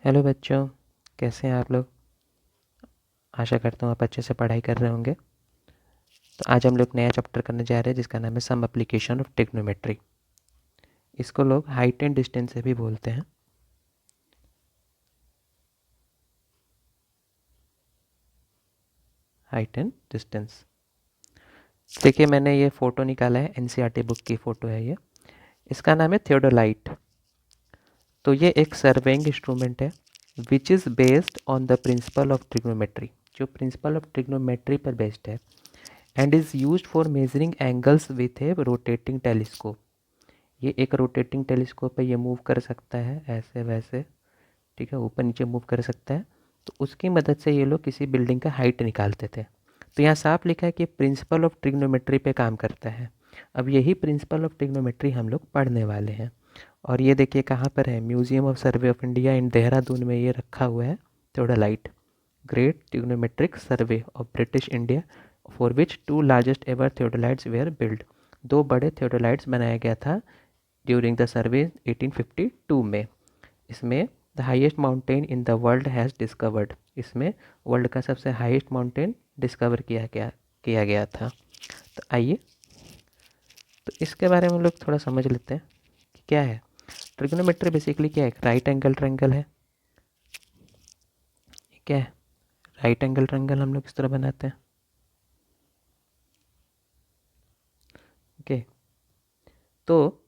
Hello बच्चों, कैसे हैं आप लोग। आशा करता हूँ आप अच्छे से पढ़ाई कर रहे होंगे। तो आज हम लोग नया चैप्टर करने जा रहे हैं जिसका नाम है सम एप्लीकेशन ऑफ ट्रिग्नोमेट्री। इसको लोग हाइट एंड डिस्टेंस से भी बोलते हैं। Height and distance. देखिए, मैंने ये फ़ोटो निकाला है, एनसीईआरटी बुक की फ़ोटो है ये। इसका नाम है थियोडोलाइट। तो ये एक सर्वेइंग इंस्ट्रूमेंट है which is based on the principle of trigonometry, जो प्रिंसिपल ऑफ ट्रिग्नोमेट्री पर बेस्ड है, and is used for measuring angles with A rotating telescope. ये एक रोटेटिंग टेलीस्कोप है, ये मूव कर सकता है ऐसे वैसे, ठीक है, ऊपर नीचे मूव कर सकता है। तो उसकी मदद से ये लोग किसी बिल्डिंग का हाइट निकालते थे। तो यहाँ साफ लिखा है कि प्रिंसिपल ऑफ ट्रिग्नोमेट्री पे काम करता है। अब यही प्रिंसिपल ऑफ ट्रिग्नोमेट्री हम लोग पढ़ने वाले हैं। और ये देखिए कहाँ पर है, museum of survey of India in Dehradun में ये रखा हुआ है। Theodolite great trigonometric survey of British India, for which two largest ever theodolites were build. दो बड़े थियोडोलाइट्स बनाया गया था ड्यूरिंग द सर्वे 1852 में। इसमें the highest mountain in the world has discovered, इसमें वर्ल्ड का सबसे हाईएस्ट माउंटेन डिस्कवर किया गया था। तो आइए, तो इसके बारे में हम लोग थोड़ा समझ लेते हैं कि क्या है। ट्रिग्नोमेट्री बेसिकली क्या है, राइट एंगल ट्रायंगल है। क्या है राइट एंगल ट्रायंगल, हम लोग किस तरह बनाते हैं। ओके, तो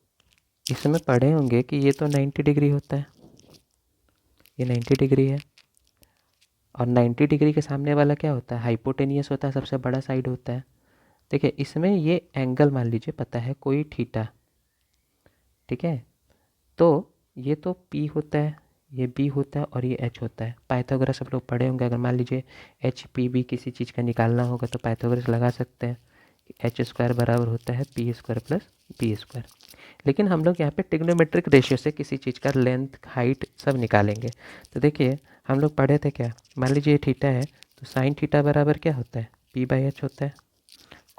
इसमें पढ़े होंगे कि ये तो 90 डिग्री होता है, ये 90 डिग्री है। और 90 डिग्री के सामने वाला क्या होता है, हाइपोटेनियस होता है, सबसे बड़ा साइड होता है। देखिए, इसमें ये एंगल मान लीजिए पता है कोई थीटा, ठीक है। तो ये तो पी होता है, ये बी होता है और ये एच होता है। पाइथागोरस सब लोग पढ़े होंगे। अगर मान लीजिए एच पी बी किसी चीज़ का निकालना होगा तो पाइथागोरस लगा सकते हैं कि एच स्क्वायर बराबर होता है P square plus B square. लेकिन हम लोग यहाँ पे ट्रिग्नोमेट्रिक रेशियो से किसी चीज़ का लेंथ हाइट सब निकालेंगे। तो देखिए, हम लोग पढ़े थे क्या, मान लीजिए ये थीटा है तो साइन थीटा बराबर क्या होता है, पी बाई एच होता है।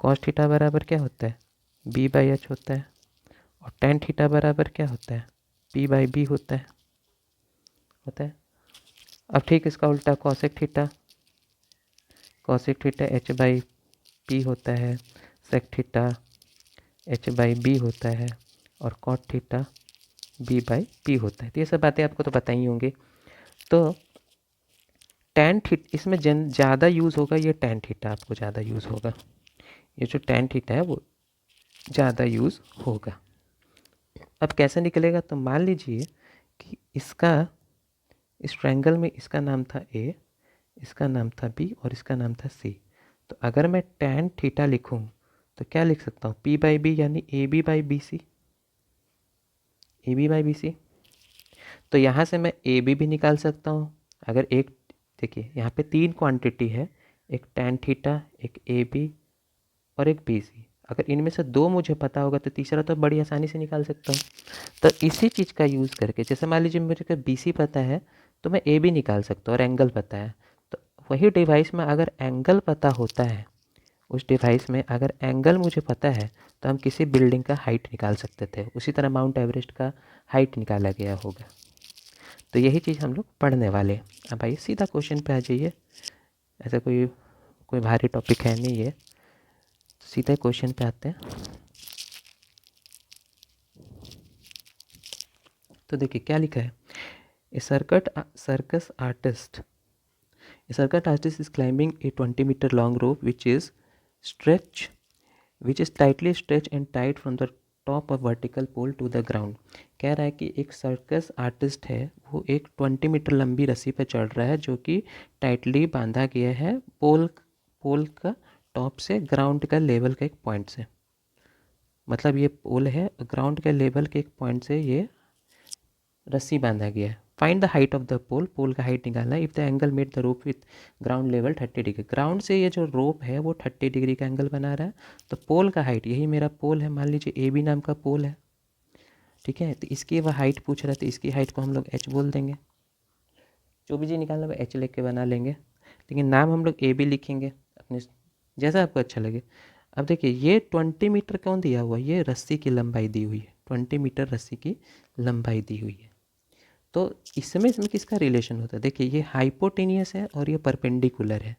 कॉस थीटा बराबर क्या होता है, बी बाई एच होता है। और टेन थीटा बराबर क्या होता है, पी बाई बी होता है। अब ठीक इसका उल्टा cosec theta, H by P होता है। Sec theta H by B होता है। और cot theta B by P होता है। तो ये सब बातें आपको तो पता ही होंगी। तो टेन थीटा इसमें ज़्यादा यूज़ होगा, ये टेन थीटा आपको ज़्यादा यूज़ होगा। ये जो टेन थीटा है वो ज़्यादा यूज़ होगा। अब कैसे निकलेगा, तो मान लीजिए कि इसका इस ट्रायंगल में इसका नाम था ए, इसका नाम था बी और इसका नाम था सी। तो अगर मैं टेन थीटा लिखूं तो क्या लिख सकता हूँ, पी बाई बी यानी A B by B C, A B by B C. तो यहाँ से मैं ए बी भी निकाल सकता हूँ। अगर एक, देखिए यहाँ पे तीन क्वांटिटी है, एक टेन थीटा, एक ए बी और एक बी सी। अगर इनमें से दो मुझे पता होगा तो तीसरा तो बड़ी आसानी से निकाल सकता हूँ। तो इसी चीज़ का यूज़ करके, जैसे मान लीजिए मुझे बी सी पता है तो मैं ए बी निकाल सकता हूँ और एंगल पता है। तो वही डिवाइस में अगर एंगल पता होता है, उस डिवाइस में अगर एंगल मुझे पता है तो हम किसी बिल्डिंग का हाइट निकाल सकते थे। उसी तरह माउंट एवरेस्ट का हाइट निकाला गया होगा। तो यही चीज़ हम लोग पढ़ने वाले हैं। अब आइए सीधा क्वेश्चन पे आ जाइए। ऐसा कोई कोई भारी टॉपिक है नहीं ये, तो सीधे क्वेश्चन पे आते हैं। तो देखिए क्या लिखा है, a circus artist A circus artist is climbing a 20-meter long rope stretch which is tightly stretched and tied from the top of vertical pole to the ground. कह रहा है कि एक सर्कस आर्टिस्ट है, वो एक 20 मीटर लंबी रस्सी पर चढ़ रहा है जो कि टाइटली बांधा गया है पोल का टॉप से ग्राउंड का लेवल का एक पॉइंट से। मतलब ये पोल है, ग्राउंड के लेवल के एक पॉइंट से ये रस्सी बांधा गया है। Find the height of the pole, pole का हाइट निकालना है। If the angle made the rope with ground level 30 degree, ground से ये जो रोप है वो 30 डिग्री का एंगल बना रहा है। तो पोल का हाइट, यही मेरा पोल है, मान लीजिए ए बी नाम का पोल है, ठीक है। तो इसकी वह हाइट पूछ रहा है, तो इसकी हाइट को हम लोग एच बोल देंगे। जो भी जी निकालना है एच लेके बना लेंगे, लेकिन नाम हम लोग ए बी लिखेंगे अपने, जैसा आपको अच्छा लगे। अब देखिए ये 20 मीटर कौन दिया हुआ है, ये रस्सी की लंबाई दी हुई है, 20 मीटर रस्सी की लंबाई दी हुई है। तो इसमें किसका रिलेशन होता है? देखिए ये हाइपोटेनियस है और ये परपेंडिकुलर है।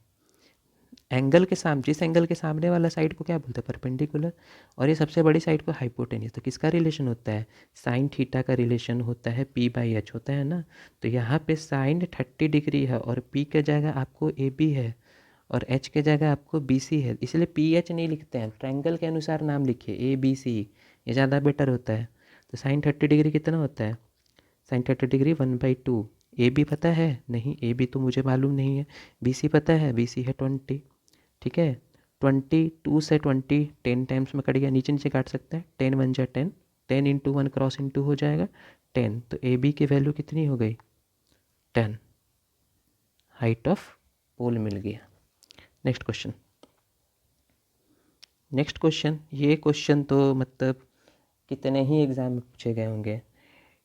एंगल के सामने, जिस एंगल के सामने वाला साइड को क्या बोलते हैं? परपेंडिकुलर। और ये सबसे बड़ी साइड को हाइपोटेनियस। तो किसका रिलेशन होता है? साइन थीटा का रिलेशन होता है, पी बाई एच होता है ना। तो यहाँ पे साइन 30 डिग्री है और पी के जगह आपको ए बी है और एच के जगह आपको बी सी है, इसलिए पी एच नहीं लिखते हैं, ट्रायंगल के अनुसार नाम लिखिए ए बी सी, ये ज़्यादा बेटर होता है। तो साइन 30 डिग्री कितना होता है? Sign 30 degree 1/2। ए बी पता है? नहीं, ए बी तो मुझे मालूम नहीं है। बी सी पता है? बी सी है 20। ठीक है, 22 से 20 10 टाइम्स में कट गया, नीचे नीचे काट सकते हैं, 10 1 जा 10, 10 इंटू 1 क्रॉस इंटू हो जाएगा 10। तो ए बी की वैल्यू कितनी हो गई? 10। हाइट ऑफ पोल मिल गया। Next question. नेक्स्ट क्वेश्चन, ये क्वेश्चन तो मतलब कितने ही एग्जाम में पूछे गए होंगे।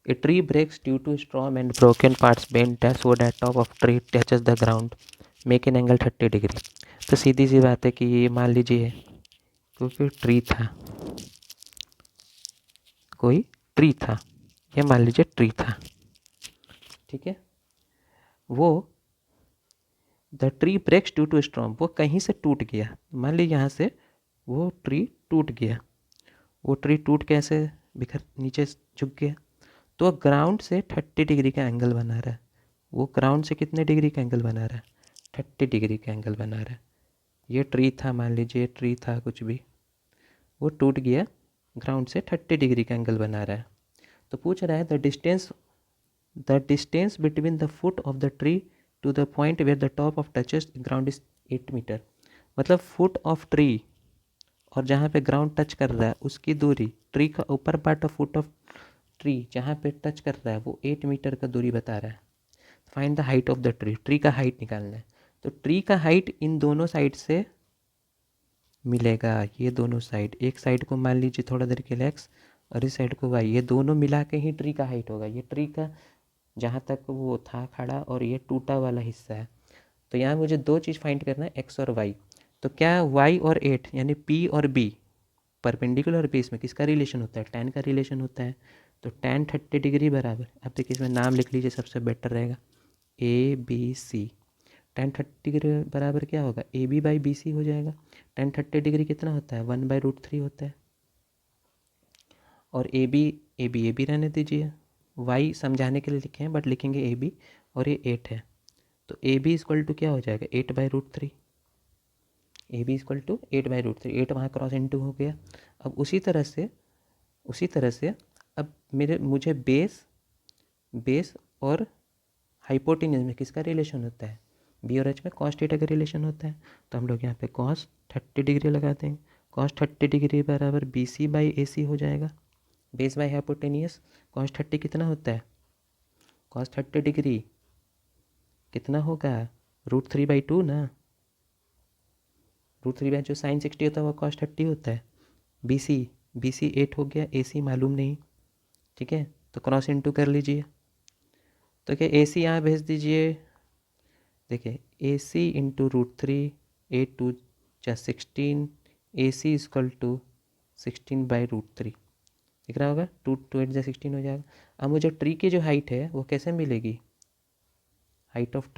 A tree breaks due to storm and broken parts bent so that top of tree touches the ground, make an angle 30 degree. तो सीधी सी बात है कि ये मान लीजिए क्योंकि ट्री था, कोई ट्री था, ये मान लीजिए ट्री था, ठीक है। वो the tree breaks due to storm, वो कहीं से टूट गया, मान लीजिए यहाँ से वो ट्री टूट गया। वो ट्री टूट कैसे बिखर नीचे झुक गया, तो ग्राउंड से 30 डिग्री का एंगल बना रहा है। वो ग्राउंड से कितने डिग्री का एंगल बना रहा है? 30 डिग्री का एंगल बना रहा है। ये ट्री था, मान लीजिए ट्री था कुछ भी, वो टूट गया, ग्राउंड से 30 डिग्री का एंगल बना रहा है। तो पूछ रहा है the distance between the foot of the tree to the point where the top of touches ground is 8 metre. मतलब फुट ऑफ ट्री और जहाँ पे ग्राउंड टच कर रहा है उसकी दूरी, ट्री का ऊपर part of foot of tree जहाँ पे टच कर रहा है वो 8 मीटर का दूरी बता रहा है। Find the height of the tree, tree का हाइट निकालना है। तो ट्री का हाइट इन दोनों साइड से मिलेगा, ये दोनों साइड, एक साइड को मान लीजिए थोड़ा देर के लिए एक्स और इस साइड को वाई, ये दोनों मिला के ही ट्री का हाइट होगा। ये ट्री का जहाँ तक वो था खड़ा और ये टूटा वाला हिस्सा है। तो यहाँ मुझे दो चीज़ फाइंड करना है, एक्स और वाई। तो क्या वाई और 8 यानी पी और बी परपेंडिकुलर बेस में किसका रिलेशन होता है? tan का रिलेशन होता है। तो tan 30 डिग्री बराबर, अब देखिए इसमें नाम लिख लीजिए, सबसे बेटर रहेगा, A B C. tan 30 degree बराबर क्या होगा? A B by B C हो जाएगा। tan 30 डिग्री कितना होता है? 1/√3 होता है। और ए बी रहने दीजिए, वाई समझाने के लिए लिखे हैं बट लिखेंगे ए बी, और ये 8 है। तो ए बी इक्वल टू क्या हो जाएगा? 8/√3। ए बी इक्वल टू 8/√3, 8 वहाँ क्रॉस इंटू हो गया। अब उसी तरह से अब मुझे बेस और हाइपोटेन्यूज में किसका रिलेशन होता है? बी और एच में कॉस थीटा का रिलेशन होता है। तो हम लोग यहाँ पे कॉस 30 डिग्री लगा देंगे। कॉस 30 डिग्री बराबर बी सी बाई ए सी हो जाएगा, बेस बाई हाइपोटेनियस। कॉस 30 कितना होता है? कॉस 30 डिग्री कितना होगा? √3/2 ना। √3 जो साइन 60 होता है वो कॉस 30 होता है। बी सी 8 हो गया, ए सी मालूम नहीं, ठीक है। तो क्रॉस इंटू कर लीजिए, तो क्या ए सी यहाँ भेज दीजिए। देखिए A C into √3, 8×2 = 16, A C equal to 16/√3 दिख रहा होगा। 2×8 = 16 हो जाएगा। अब मुझे ट्री की जो हाइट है वो कैसे मिलेगी? हाइट ऑफ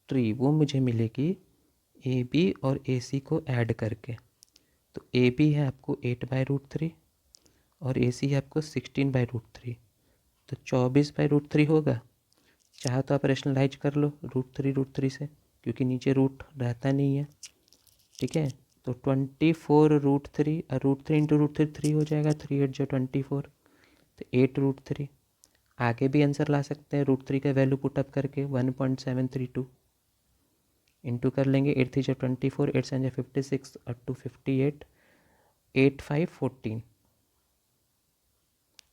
ट्री वो मुझे मिलेगी ए बी और ए सी को ऐड करके। तो ए बी है आपको 8/√3 और ए सी है आपको 16/√3, तो 24/√3 होगा। चाहे तो आप रेशनलाइज कर लो √3 से, क्योंकि नीचे रूट रहता नहीं है, ठीक है। तो 24√3 और √3 इंटू √3 3 हो जाएगा, 3×8 = 24, तो 8√3। आगे भी आंसर ला सकते हैं, √3 का वैल्यू पुटअप करके 1.732 इंटू कर लेंगे, 8×3 = 24, 8×7 = 56 और 2 58, 8×5 = 14,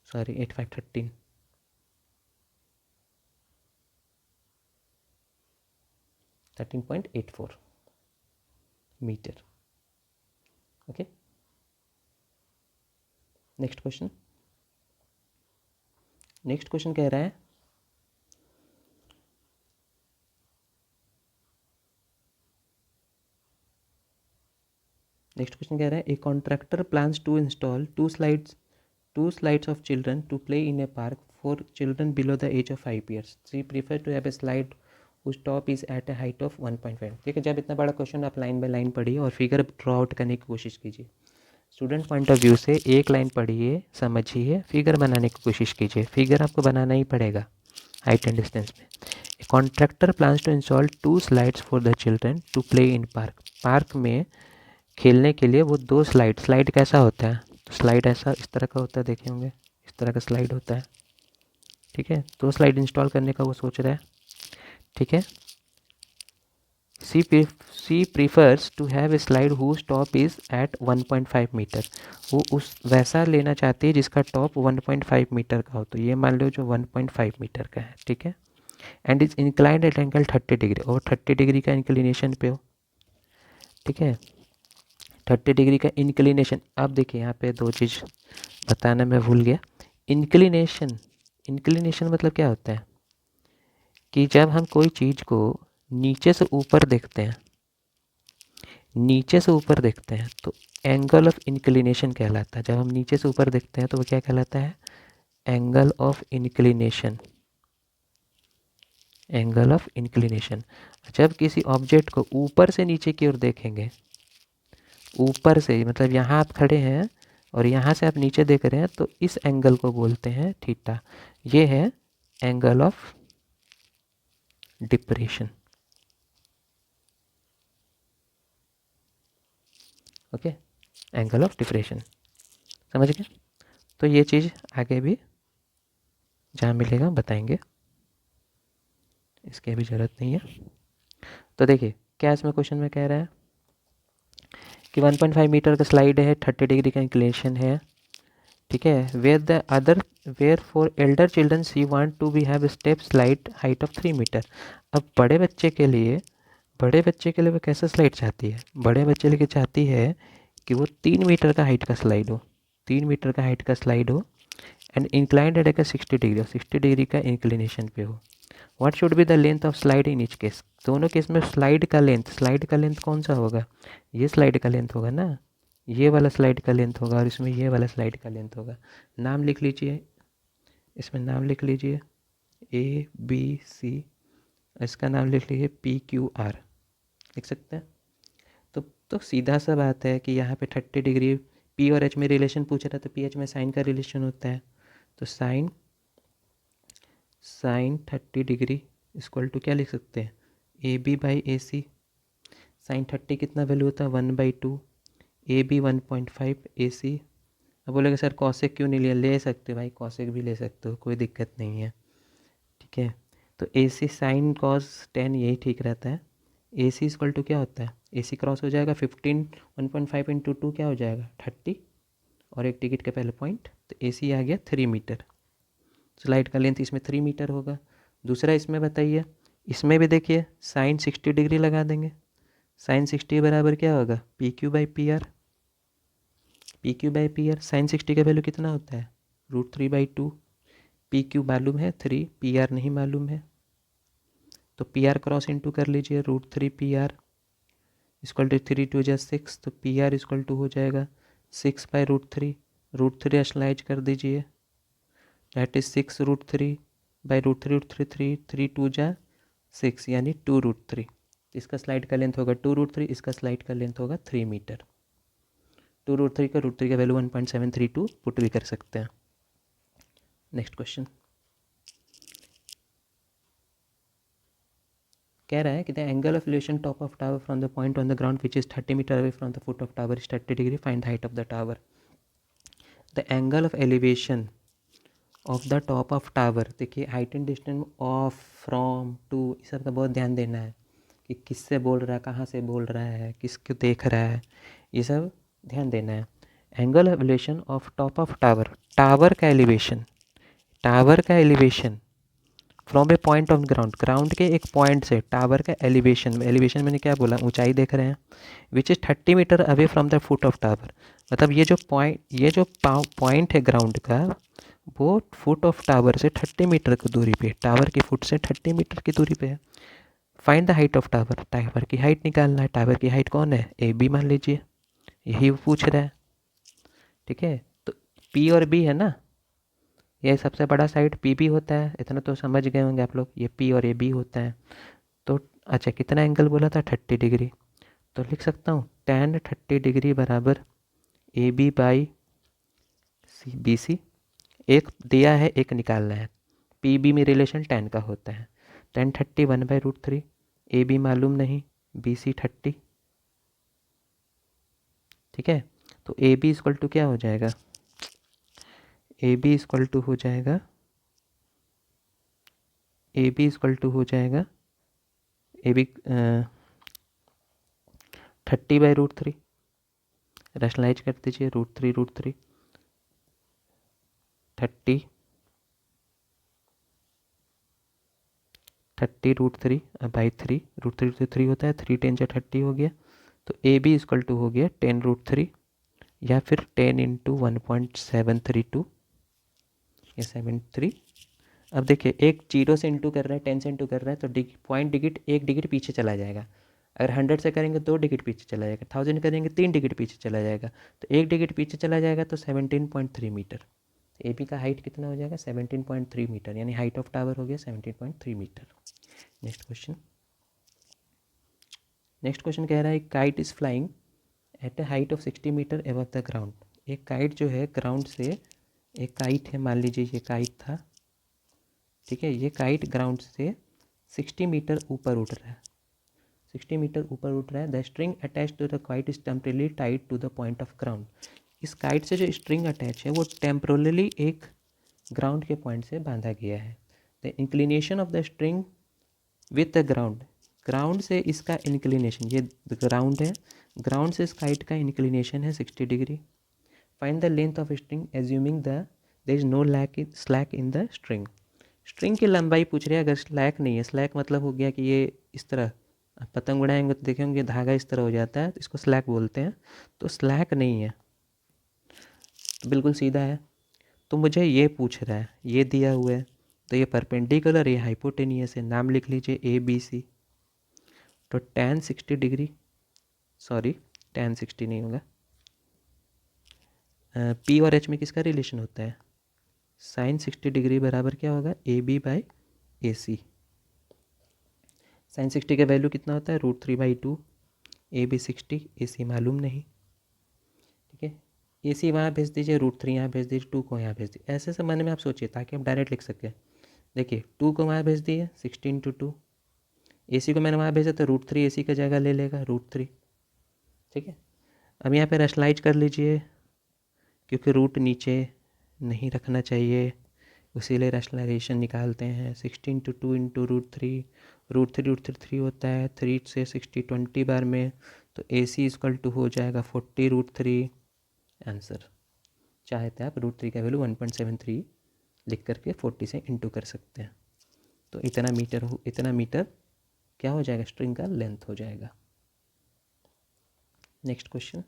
sorry 8×5 = 13, 13.84 metre. Okay, next question कह रहा है a contractor plans to install 2 slides 2 slides of children to play in a park for children below the age of 5 years. She prefer to have a slide whose top is at a height of 1.5. ठीक है, जब इतना बड़ा question आप line by line पढ़िए और figure draw out करने की कोशिश कीजिए. स्टूडेंट पॉइंट ऑफ व्यू से एक लाइन पढ़िए, समझिए, फिगर बनाने की कोशिश कीजिए. फिगर आपको बनाना ही पड़ेगा हाइट एंड डिस्टेंस में. Contractor plans to install 2 slides for the children to play in park. Park में खेलने के लिए वो 2 स्लाइड कैसा होता है, तो स्लाइड ऐसा इस तरह का होता है, देखे होंगे इस तरह का स्लाइड होता है. ठीक है, 2 स्लाइड इंस्टॉल करने का वो सोच रहा है. ठीक है, she prefers to have a slide whose top is at 1.5 metre. वो उस वैसा लेना चाहती है जिसका टॉप 1.5 मीटर का हो. तो ये मान लो जो 1.5 मीटर का है. ठीक है, and is inclined at angle 30 degree, और 30 डिग्री का इंक्लिनेशन पे हो. ठीक है, 30 डिग्री का इंक्लिनेशन. अब देखिए यहाँ पे 2 चीज़ बताना मैं भूल गया. इंक्लिनेशन मतलब क्या होता है कि जब हम कोई चीज़ को नीचे से ऊपर देखते हैं, तो एंगल ऑफ इंक्लिनेशन कहलाता है. जब हम नीचे से ऊपर देखते हैं तो वो क्या कहलाता है, एंगल ऑफ इंक्लिनेशन. जब किसी ऑब्जेक्ट को ऊपर से नीचे की ओर देखेंगे, ऊपर से मतलब यहाँ आप खड़े हैं और यहाँ से आप नीचे देख रहे हैं, तो इस एंगल को बोलते हैं थीटा. ये है angle of depression. Okay, angle of depression, समझ गए. तो ये चीज़ आगे भी जहाँ मिलेगा बताएंगे, इसकी अभी ज़रूरत नहीं है. तो देखिए क्या इसमें क्वेश्चन में कह रहा है कि 1.5 मीटर का स्लाइड है, 30 डिग्री का इंक्लिनेशन है. ठीक है, where for elder children she want to be have step slide height of 3 metre. अब बड़े बच्चे के लिए वो कैसा स्लाइड चाहती है, बड़े बच्चे के चाहती है कि वो 3 मीटर का हाइट का स्लाइड हो, 3 मीटर का हाइट का स्लाइड हो, एंड इंक्लाइंड रहेगा 60 डिग्री, 60 डिग्री का इंक्लिनेशन पे हो. What should be the length of slide in each case. दोनों केस में स्लाइड का लेंथ कौन सा होगा, ये स्लाइड का लेंथ होगा ना, ये वाला स्लाइड का लेंथ होगा, और इसमें ये वाला स्लाइड का लेंथ होगा. नाम लिख लीजिए, इसमें नाम लिख लीजिए ABC, इसका नाम लिख लीजिए PQR, लिख सकते हैं. तो सीधा सा बात है कि यहाँ पे 30 डिग्री P और H में रिलेशन पूछ रहा है, तो PH में साइन का रिलेशन होता है. तो साइन 30 डिग्री इक्वल टू क्या लिख सकते हैं, AB बाई AC. साइन 30 कितना वैल्यू होता है, 1/2, AB 1.5, AC. अब बोलेगा सर कॉसेक क्यों नहीं लिया, ले सकते भाई, कॉसेक भी ले सकते हो, कोई दिक्कत नहीं है. ठीक है, तो AC साइन कॉस 10 यही ठीक रहता है. AC इक्वल टू क्या होता है, AC क्रॉस हो जाएगा 15, 1.5 इंटू 2 क्या हो जाएगा 30, और एक टिकट के पहले पॉइंट, तो AC आ गया 3 मीटर. स्लाइड का लेंथ इसमें 3 मीटर होगा. दूसरा इसमें बताइए, इसमें भी देखिए साइन 60 डिग्री लगा देंगे. साइन 60 बराबर क्या होगा, PQ बाई PR. साइन 60 का वैल्यू कितना होता है, √3/2. PQ मालूम है 3, PR नहीं मालूम है, तो PR क्रॉस इंटू कर लीजिए, √3PR इक्वल टू 3 2 जा 6, तो PR इक्वल टू हो जाएगा 6/√3. √3 एशलाइज कर दीजिए, दैट इज 6√3/√3, 3 2 जा 6, यानी 2√3. इसका स्लाइड का लेंथ होगा 2√3, इसका स्लाइड का लेंथ होगा 3 मीटर. 2√3 का √3 का वैल्यू 1.732 पुट भी कर सकते हैं. नेक्स्ट क्वेश्चन कह रहा है कि the angle of elevation top of tower from the point on the ground which is 30 metre away from the foot of tower is 30 degree. Find the height of the tower. The angle of elevation of the top of tower. देखिए height and distance of, from, to, इस सब का बहुत ध्यान देना है कि किससे बोल रहा है, कहाँ से बोल रहा है, किसको देख रहा है, ये सब ध्यान देना है. Angle of elevation of top of tower, tower का elevation from a point of ground के एक पॉइंट से टावर का एलिवेशन मैंने क्या बोला, ऊंचाई देख रहे हैं, which is 30 metre away from the foot of tower. मतलब ये जो पॉइंट है ग्राउंड का, वो फुट ऑफ टावर से 30 मीटर की दूरी पे, टावर की फुट से 30 मीटर की दूरी पे है. Find the height of tower. Tower की हाइट निकालना है. टावर की हाइट कौन है, AB मान लीजिए, यही वो पूछ रहा है. ठीक है, तो पी और बी है ना, ये सबसे बड़ा साइड पी बी होता है, इतना तो समझ गए होंगे आप लोग, ये पी और ए बी होता है। तो अच्छा कितना एंगल बोला था, 30 डिग्री। तो लिख सकता हूँ tan 30 डिग्री बराबर A B by C B C. एक दिया है एक निकालना है, पी बी में रिलेशन tan का होता है। tan 30 1/√3, ए बी मालूम नहीं, बी सी 30। ठीक है, तो ए बी इक्वल टू क्या हो जाएगा, ए बी इक्वल टू हो जाएगा, ए बी इक्वल टू हो जाएगा ए बी 30/√3। रैशनलाइज कर दीजिए, √3 30 30√3/3, √3 होता है, 3 10 30 हो गया। तो ए बी इक्वल टू हो गया 10√3 या फिर 10 इंटू 1.732 या 73। अब देखिए एक जीरो से इंटू कर रहा है, 10 से इंटू कर रहा है, तो पॉइंट डिजिट 1 डिजिट पीछे चला जाएगा। अगर 100 से करेंगे 2 डिजिट पीछे चला जाएगा, 1000 करेंगे 3 डिजिट पीछे चला जाएगा। तो 1 डिजिट पीछे चला जाएगा तो 17.3 मीटर। ए बी का हाइट कितना हो जाएगा, 17.3 मीटर, यानी हाइट ऑफ टावर हो गया 17.3 metre. Next question, next question कह रहा है kite is flying at a height of 60 metre above the ground. एक काइट जो है ग्राउंड से, एक काइट है, मान लीजिए ये काइट था, ठीक है, ये काइट ग्राउंड से 60 मीटर ऊपर उड़ रहा है, 60 मीटर ऊपर उड़ रहा है। The string attach to the kite is temporarily tied to the point of ground. इस काइट से जो स्ट्रिंग अटैच है वो टेम्परेली एक ग्राउंड के पॉइंट से बांधा गया है। The inclination of the string with the ground, ground से इसका इंक्लिनेशन, ये ग्राउंड है, ग्राउंड से इस काइट का इंक्लिनेशन है 60 degree. Find the length of string assuming there is no slack in the string. String की लंबाई पूछ रहे हैं, अगर स्लैक नहीं है, स्लैक मतलब हो गया कि ये इस तरह पतंग उड़ाएंगे तो देखेंगे धागा इस तरह हो जाता है, तो इसको स्लैक बोलते हैं। तो स्लैक नहीं है, तो बिल्कुल सीधा है। तो मुझे ये पूछ रहा है, ये दिया हुआ है, तो ये परपेंडिकुलर, ये हाइपोटेनियस है, नाम लिख लीजिए ए बी सी। तो tan 60 डिग्री, सॉरी tan 60 नहीं होगा, पी और एच में किसका रिलेशन होता है, साइन 60 डिग्री बराबर क्या होगा, A B by A C. Sine 60 का वैल्यू कितना होता है, √3/2, ए बी 60, ए सी मालूम नहीं, ठीक है। ए सी वहाँ भेज दीजिए, √3 यहाँ भेज दीजिए, 2 को यहाँ भेज दीजिए, ऐसे ऐसे मन में आप सोचिए ताकि आप डायरेक्ट लिख सकें। देखिए 2 को वहाँ भेज दिए, 16 × 2, ए सी को मैंने वहाँ भेजा तो √3 ए सी का जगह ले लेगा, √3, ठीक है। अब यहाँ पे रैशनलाइज कर लीजिए, क्योंकि रूट नीचे नहीं रखना चाहिए, इसीलिए रैशनलाइजेशन निकालते हैं। 16 × 2 × √3 होता है, 3 से 60 20 बार में, तो ए सी इक्वल टू हो जाएगा 40√3। आंसर चाहते हैं आप √3 का वैल्यू 1.73 लिख करके 40 से इंटू कर सकते हैं, तो इतना मीटर क्या हो जाएगा, स्ट्रिंग का लेंथ हो जाएगा। नेक्स्ट क्वेश्चन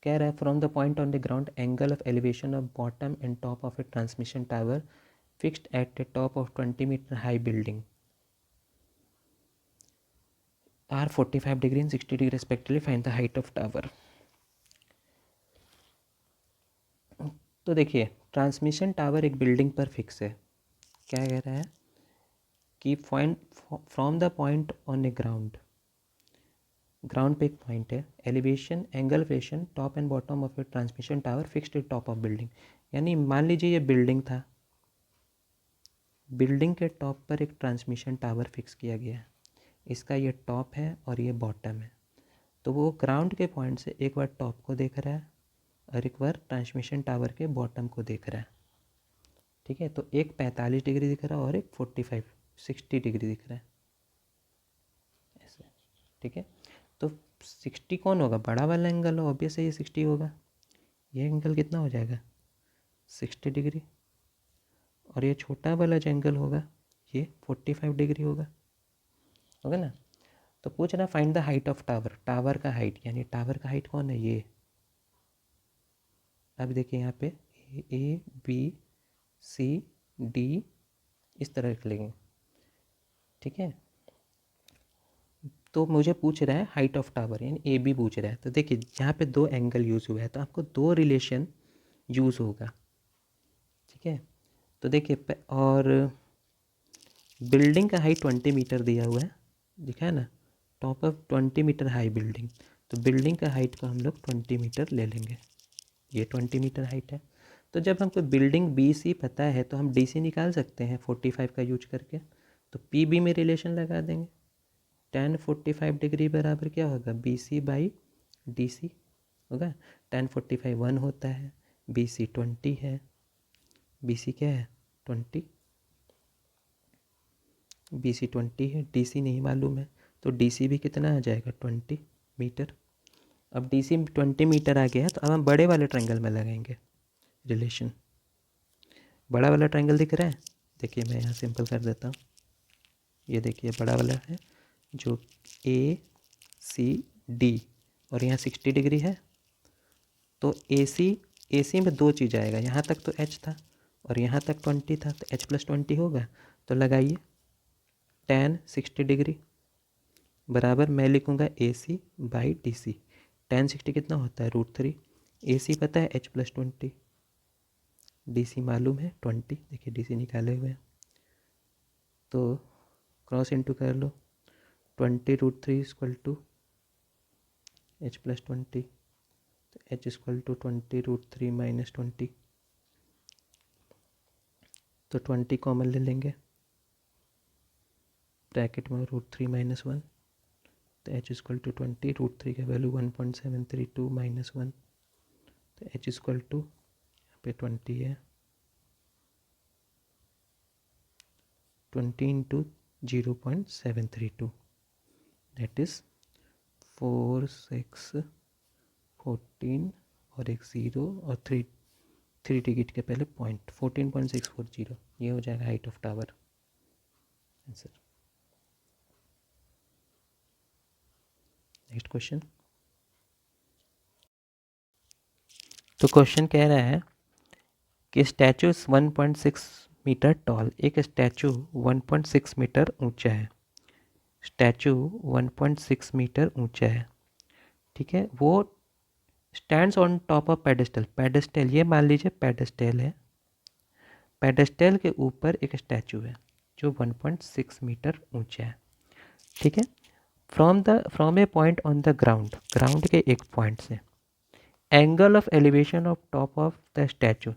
कह रहा है from the point on the ground angle of elevation of bottom and top of a transmission tower fixed at the top of 20 metre high building are 45 degree and 60 degree respectively, find the height of tower. तो देखिए transmission tower एक building पर fix है, क्या कह रहा है कि from the point on a ground, ground पे एक पॉइंट है, elevation angle वेशन top and bottom of a transmission tower fixed eight top of building. यानी मान लीजिए ये बिल्डिंग था, बिल्डिंग के टॉप पर एक ट्रांसमिशन टावर फिक्स किया गया है, इसका ये टॉप है और ये बॉटम है। तो वो ग्राउंड के पॉइंट से एक बार टॉप को देख रहा है और एक बार ट्रांसमिशन टावर के बॉटम को देख रहा है, ठीक है। तो एक 45 डिग्री दिख रहा है और एक 60 डिग्री दिख रहा है, ऐसे, ठीक है। तो 60 कौन होगा, बड़ा वाला एंगल हो, ऑब्वियस है ये 60 होगा। ये एंगल कितना हो जाएगा, 60 डिग्री, और ये छोटा वाला जो एंगल होगा ये 45 डिग्री होगा ना। तो पूछ रहा find the height of tower, tower का हाइट, यानी टावर का हाइट कौन है, ये। अब देखिए यहाँ पे ए बी सी डी इस तरह लिख लेंगे, ठीक है। तो मुझे पूछ रहा है हाइट ऑफ टावर यानी ए बी पूछ रहा है। तो देखिए यहाँ पे दो एंगल यूज़ हुआ है तो आपको दो रिलेशन यूज़ होगा, ठीक है। तो देखिए और बिल्डिंग का हाइट 20 मीटर दिया हुआ है, दिखा है ना, top of 20 metre high building. तो बिल्डिंग का हाइट को हम लोग 20 मीटर ले लेंगे, ये 20 मीटर हाइट है। तो जब हमको बिल्डिंग बी सी पता है तो हम डी सी निकाल सकते हैं 45 का यूज करके। तो पी बी में रिलेशन लगा देंगे, tan 45 डिग्री बराबर क्या होगा, B C by D C होगा। tan 45 1 होता है, बी सी 20 है, बी सी क्या है 20, बी सी 20 है, डी सी नहीं मालूम है। तो डी सी भी कितना आ जाएगा 20 मीटर। अब डी सी 20 मीटर आ गया है तो अब हम बड़े वाले ट्रायंगल में लगाएंगे रिलेशन। बड़ा वाला ट्रायंगल दिख रहा है, देखिए मैं यहाँ सिंपल कर देता हूँ। ये देखिए बड़ा वाला है जो ए सी डी और यहाँ 60 डिग्री है। तो ए सी में दो चीज़ आएगा, यहाँ तक तो एच था और यहाँ तक 20 था, तो एच प्लस 20 होगा। तो लगाइए tan 60 डिग्री बराबर मैं लिखूँगा ए सी बाई डी सी। tan 60 कितना होता है √3, ए सी पता है एच प्लस 20, डी सी मालूम है 20, देखिए डी सी निकाले हुए हैं। तो क्रॉस इंटू कर लो, 20√3 इक्वल टू एच प्लस 20, तो एच इक्वल टू 20√3 माइनस 20। तो 20 कॉमन ले लेंगे, ब्रैकेट में √3 माइनस 1, तो एच इक्वल टू 20, √3 का वैल्यू 1.732 माइनस 1, तो एच इक्वल टू यहाँ पे 20 है, 20 इंटू 0.732 दैट इज़ 4 6 14 और एक 0 और 3 टिकट के पहले पॉइंट 14.640, ये हो जाएगा height of tower answer. Next question. तो क्वेश्चन कह रहा है कि स्टैचू 1.6 मीटर टॉल, एक स्टैचू 1.6 मीटर ऊंचा है, स्टैचू 1.6 मीटर ऊंचा है, ठीक है। वो stands on top of pedestal, pedestal ये मान लीजिए पेडेस्टल है, पेडेस्टल के ऊपर एक स्टैचू है जो 1.6 मीटर ऊंचा है, ठीक है। From a point on the ground, ground के एक पॉइंट से angle of elevation of top of the statue,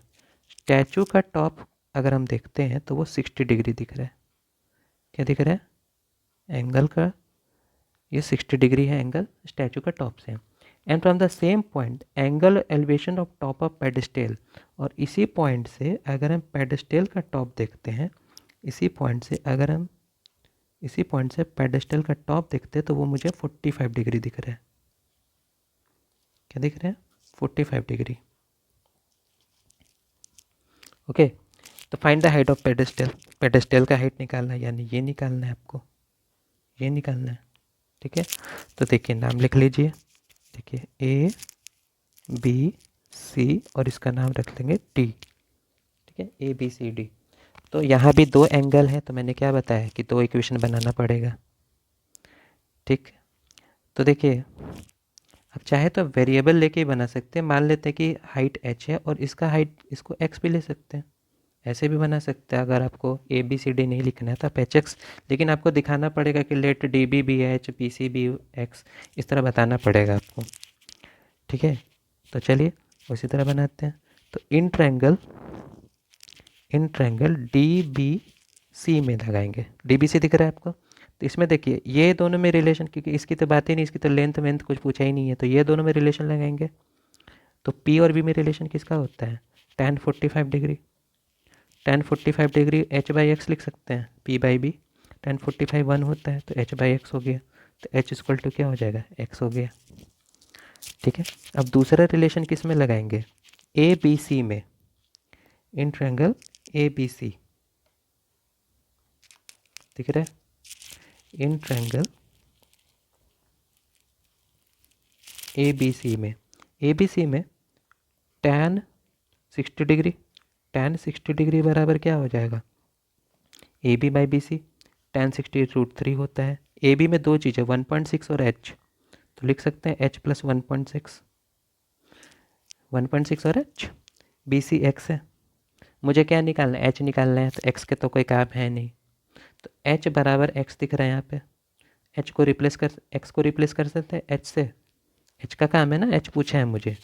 statue का टॉप अगर हम देखते हैं तो वो 60 डिग्री दिख रहा है, क्या दिख रहा है, एंगल का ये 60 डिग्री है एंगल स्टैचू का टॉप से। And from the same point angle elevation of top of pedestal, और इसी पॉइंट से अगर हम पेडेस्टल का टॉप देखते हैं, इसी पॉइंट से अगर हम इसी पॉइंट से पेडेस्टल का टॉप देखते हैं तो वो मुझे 45 डिग्री दिख रहा है, क्या दिख रहा है 45 डिग्री। ओके, तो find the height of pedestal, pedestal का हाइट निकालना है यानी ये निकालना है आपको, ये निकालना है, ठीक है। तो देखिए नाम लिख लीजिए, देखिए ए बी सी और इसका नाम रख लेंगे डी, ठीक है, ए बी सी डी। तो यहाँ भी दो एंगल है तो मैंने क्या बताया कि दो इक्वेशन बनाना पड़ेगा, ठीक। तो देखिए अब चाहे तो वेरिएबल लेके ही बना सकते हैं, मान लेते हैं कि हाइट h है और इसका हाइट इसको x भी ले सकते हैं, ऐसे भी बना सकते हैं। अगर आपको ए बी सी डी नहीं लिखना है तो आप एच एक्स, लेकिन आपको दिखाना पड़ेगा कि let D B B H P C B X, इस तरह बताना पड़ेगा आपको, ठीक है। तो चलिए उसी तरह बनाते हैं। तो in triangle D B C में लगाएंगे, डी बी सी दिख रहा है आपको। तो इसमें देखिए ये दोनों में रिलेशन, क्योंकि इसकी तो बात ही नहीं, इसकी तो लेंथ वेंथ कुछ पूछा ही नहीं है, तो ये दोनों में रिलेशन लगाएंगे। तो पी और बी में रिलेशन किसका होता है, tan 45 degree, tan 45 degree H by x लिख सकते हैं, पी बाई बी, tan 45 1 होता है तो एच बाई एक्स हो गया, तो एच इक्वल टू क्या हो जाएगा एक्स हो गया, ठीक है। अब दूसरा रिलेशन किस में लगाएंगे, ए बी सी में, इन ट्रायंगल ए बी सी दिख रहा है, इन ट्रायंगल ए बी सी में, ए बी सी में tan 60 डिग्री, tan 60 डिग्री बराबर क्या हो जाएगा A B by B C, tan 60 √3 होता है, ए बी में दो चीज़ें 1.6 और एच, तो लिख सकते हैं एच प्लस 1.6, 1.6 और एच। बी सी एक्स है, मुझे क्या निकालना है, एच निकालना है, तो एक्स के तो कोई काम है नहीं, तो एच बराबर एक्स दिख रहा है यहाँ पे। एक्स को रिप्लेस कर सकते हैं एच से, एच का काम है ना, एच पूछा है मुझे,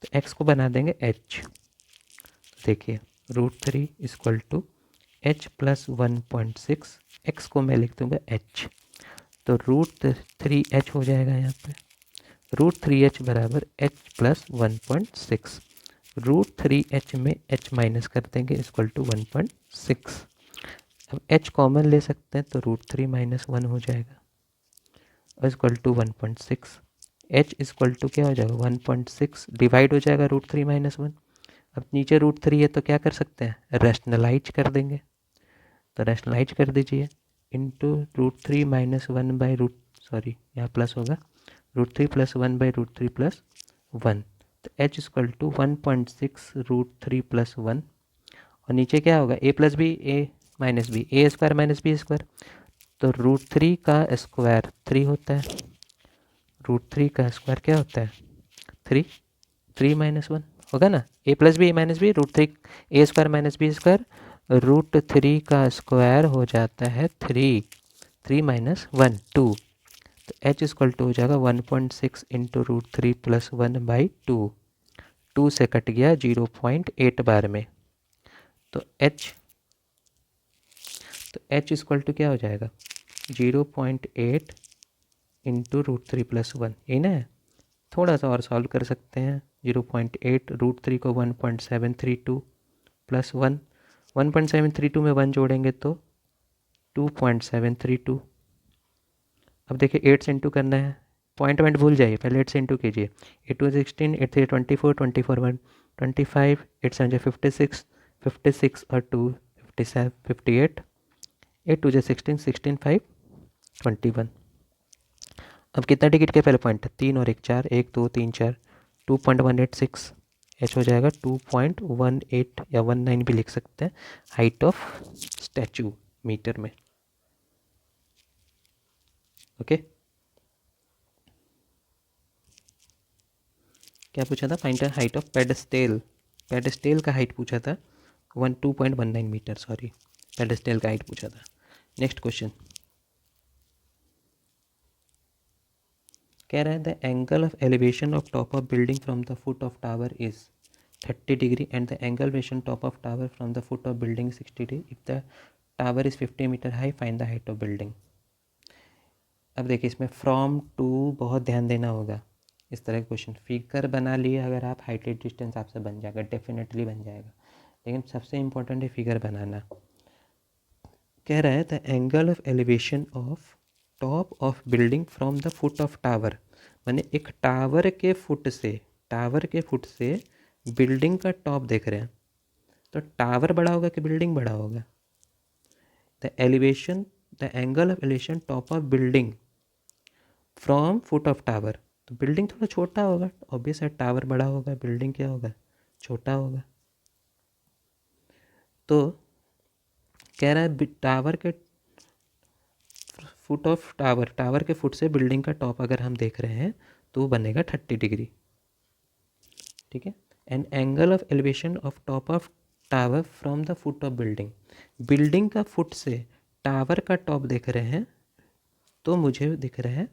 तो एक्स को बना देंगे एच। देखिए √3 equal to H plus 1.6, X को मैं लिख दूंगा एच, तो √3h हो जाएगा यहाँ पे। √3h बराबर एच प्लस 1.6, √3h में h माइनस कर देंगे इक्वल टू 1.6। अब h कॉमन ले सकते हैं तो √3 माइनस 1 हो जाएगा equal to 1.6। h equal to क्या हो जाएगा 1.6 डिवाइड हो जाएगा √3 माइनस 1। अब नीचे √3 है तो क्या कर सकते हैं, रैशनलाइज कर देंगे, तो रैशनलाइज कर दीजिए, इंटू √3 माइनस 1 बाई यहाँ प्लस होगा, √3 प्लस 1 बाई √3 प्लस 1, तो h इक्वल टू 1.6 √3 प्लस 1, और नीचे क्या होगा a plus B A minus B, A square minus B square, तो √3 का स्क्वायर 3 होता है, √3 का स्क्वायर क्या होता है 3, 3 माइनस 1 होगा ना, a plus B A minus B √3 A square minus B square, √3 का स्क्वायर हो जाता है 3, 3 माइनस 1 2, तो h इक्वल टू हो जाएगा 1.6 इंटू √3 प्लस 1 बाई 2, 2 से कट गया 0.8 बार में, तो h इक्वल टू क्या हो जाएगा 0.8 इंटू √3 प्लस 1, यही ना है। थोड़ा सा और सॉल्व कर सकते हैं, 0.8 √3 को 1.732 प्लस 1, 1.732 में 1 जोड़ेंगे तो 2.732। अब देखिए 8 से इंटू करना है, पॉइंट भूल जाइए, पहले 8 से इंटू कीजिए, 8 2 16, 8 3 24, 24 1 25, 8 7 56, 56 और 2 57 58, 8 2 16, 16 5 21। अब कितना टिकट के पहले पॉइंट है, 3 और 1 4, 1 2 3 4, 2.186, एच हो जाएगा 2.18 या 19 भी लिख सकते हैं, हाइट ऑफ स्टैचू मीटर में। ओके क्या पूछा था, find the height of pedestal, pedestal का हाइट पूछा था 2.19 मीटर, सॉरी पेडेस्टल का हाइट पूछा था। नेक्स्ट क्वेश्चन कह रहा है the angle of elevation of top of building from the foot of tower is 30 degree and the angle elevation top of tower from the foot of building 60 degree, if the tower is 50 metre high find the height of building. अब देखिए इसमें from to बहुत ध्यान देना होगा, इस तरह के क्वेश्चन फिगर बना लिए अगर आप, हाइट डिस्टेंस आपसे बन जाएगा, डेफिनेटली बन जाएगा, लेकिन सबसे इम्पोर्टेंट है फिगर बनाना। कह रहा है the angle of elevation of top of building from the foot of tower, माने एक टावर के फुट से बिल्डिंग का टॉप देख रहे हैं, तो टावर बड़ा होगा कि बिल्डिंग बड़ा होगा, the angle of elevation top of building from foot of tower, तो बिल्डिंग थोड़ा छोटा होगा, ऑब्वियस है टावर बड़ा होगा, बिल्डिंग क्या होगा छोटा होगा। तो कह रहा है टावर के फुट ऑफ टावर के फुट से बिल्डिंग का टॉप अगर हम देख रहे हैं तो बनेगा 30 डिग्री, ठीक है। And angle of elevation of top of tower from the foot of building, building का फुट से टावर का टॉप देख रहे हैं तो मुझे दिख रहा है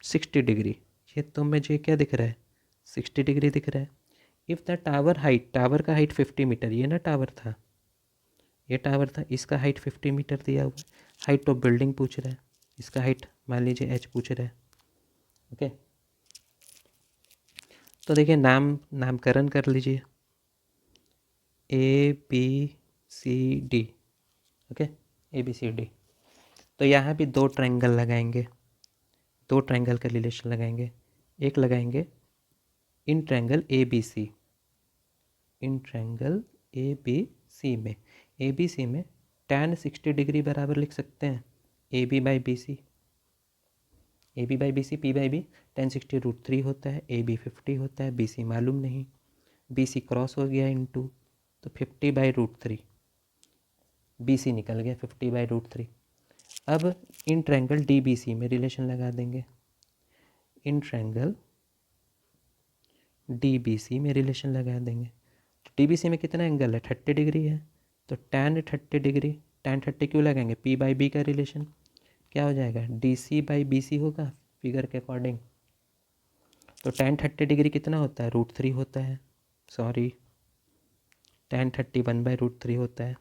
60 डिग्री, ये तो मुझे क्या दिख रहा है 60 डिग्री दिख रहा है। इफ़ द टावर का हाइट 50 मीटर, ये ना टावर था, ये टावर था, इसका हाइट 50 मीटर दिया हुआ है, हाइट ऑफ बिल्डिंग पूछ रहा है, इसका हाइट मान लीजिए h पूछ रहा है। ओके तो देखिए नामकरण कर लीजिए, ABCD, ओके ABCD, तो यहाँ भी दो ट्रायंगल लगाएंगे, दो ट्रायंगल का रिलेशन लगाएंगे, एक लगाएंगे in triangle ABC, in triangle ABC में tan 60 डिग्री बराबर लिख सकते हैं AB by BC, P by B, tan 60 √3 होता है, AB 50 होता है, BC मालूम नहीं, BC क्रॉस हो गया इनटू, तो 50 बाई √3, BC निकल गया 50 बाई √3, अब इन ट्रायंगल DBC में रिलेशन लगा देंगे, इन ट्रायंगल DBC में रिलेशन लगा देंगे। DBC में कितना एंगल है, 30 डिग्री है, तो tan 30 डिग्री, tan 30 क्यों लगाएंगे, P/B का रिलेशन क्या हो जाएगा, DC/BC होगा फिगर के अकॉर्डिंग। तो tan 30 डिग्री कितना होता है, √3 होता है, सॉरी tan 30 1/√3 होता है।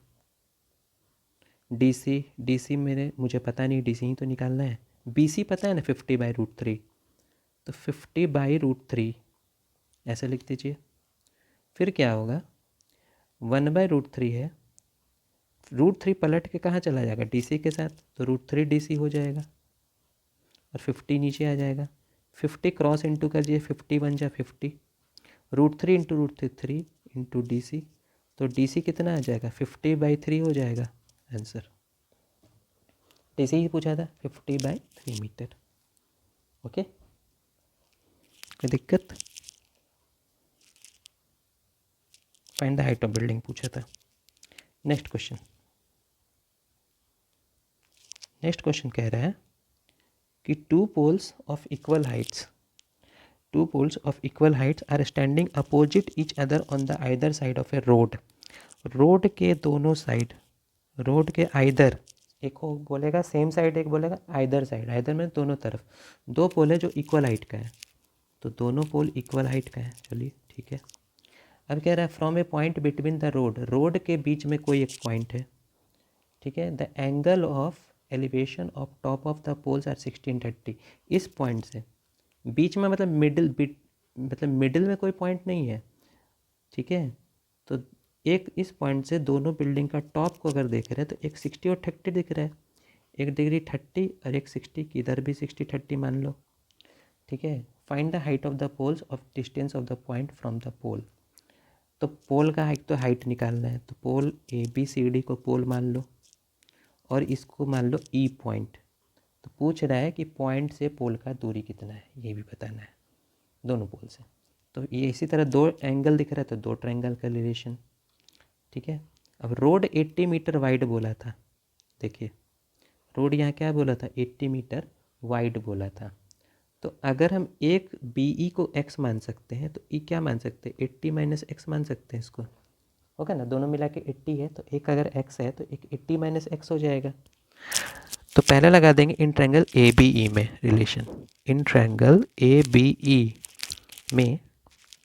DC मुझे पता नहीं, DC ही तो निकालना है। BC पता है ना, 50/√3, तो 50/√3 ऐसे लिख दीजिए। फिर क्या होगा, 1/√3 है, √3 पलट के कहाँ चला जाएगा, DC के साथ, तो √3 DC हो जाएगा और 50 नीचे आ जाएगा। 50 क्रॉस इंटू कर दिए, 50 बन जा 50, √3 इंटू √3 इंटू DC, तो DC कितना आ जाएगा, 50/3 हो जाएगा आंसर। DC ही पूछा था, 50/3 मीटर। ओके, कोई दिक्कत। Find the height of building पूछा था। नेक्स्ट क्वेश्चन कह रहा है कि two poles of equal heights are standing opposite each other on the either side of a road. Road के दोनों साइड, रोड के आइदर, एक हो बोलेगा सेम साइड, एक बोलेगा आइदर साइड, आइदर में दोनों तरफ, दो पोल है जो इक्वल हाइट का है, तो दोनों पोल इक्वल हाइट का है। चलिए ठीक है। अब कह रहा है from a point between the road, road के बीच में कोई एक पॉइंट है, ठीक है, the angle of elevation of top of the poles are 1630। इस पॉइंट से बीच में मतलब मिडिल में कोई पॉइंट नहीं है, ठीक है, तो एक इस पॉइंट से दोनों बिल्डिंग का टॉप को अगर देख रहे हैं तो एक 60 और 30 दिख रहा है, एक डिग्री 30 और एक 60 की, इधर भी 60 30 मान लो, ठीक है। Find the height of the poles of distance of the point from the pole. तो पोल का हाइट, तो हाइट निकालना है, तो पोल ABCD को पोल मान लो और इसको मान लो E पॉइंट। तो पूछ रहा है कि पॉइंट से पोल का दूरी कितना है, ये भी बताना है दोनों पोल से। तो ये इसी तरह दो एंगल दिख रहा है, तो दो ट्रायंगल का रिलेशन, ठीक है। अब रोड 80 मीटर वाइड बोला था, देखिए रोड यहाँ क्या बोला था, 80 मीटर वाइड बोला था। तो अगर हम एक BE को x मान सकते हैं तो E क्या मान सकते हैं, 80 - x मान सकते हैं इसको, होगा ना, दोनों मिला के 80 है, तो एक अगर x है तो एक 80 - x हो जाएगा। तो पहले लगा देंगे इन ट्रायंगल ABE में रिलेशन, इन ट्रायंगल ABE में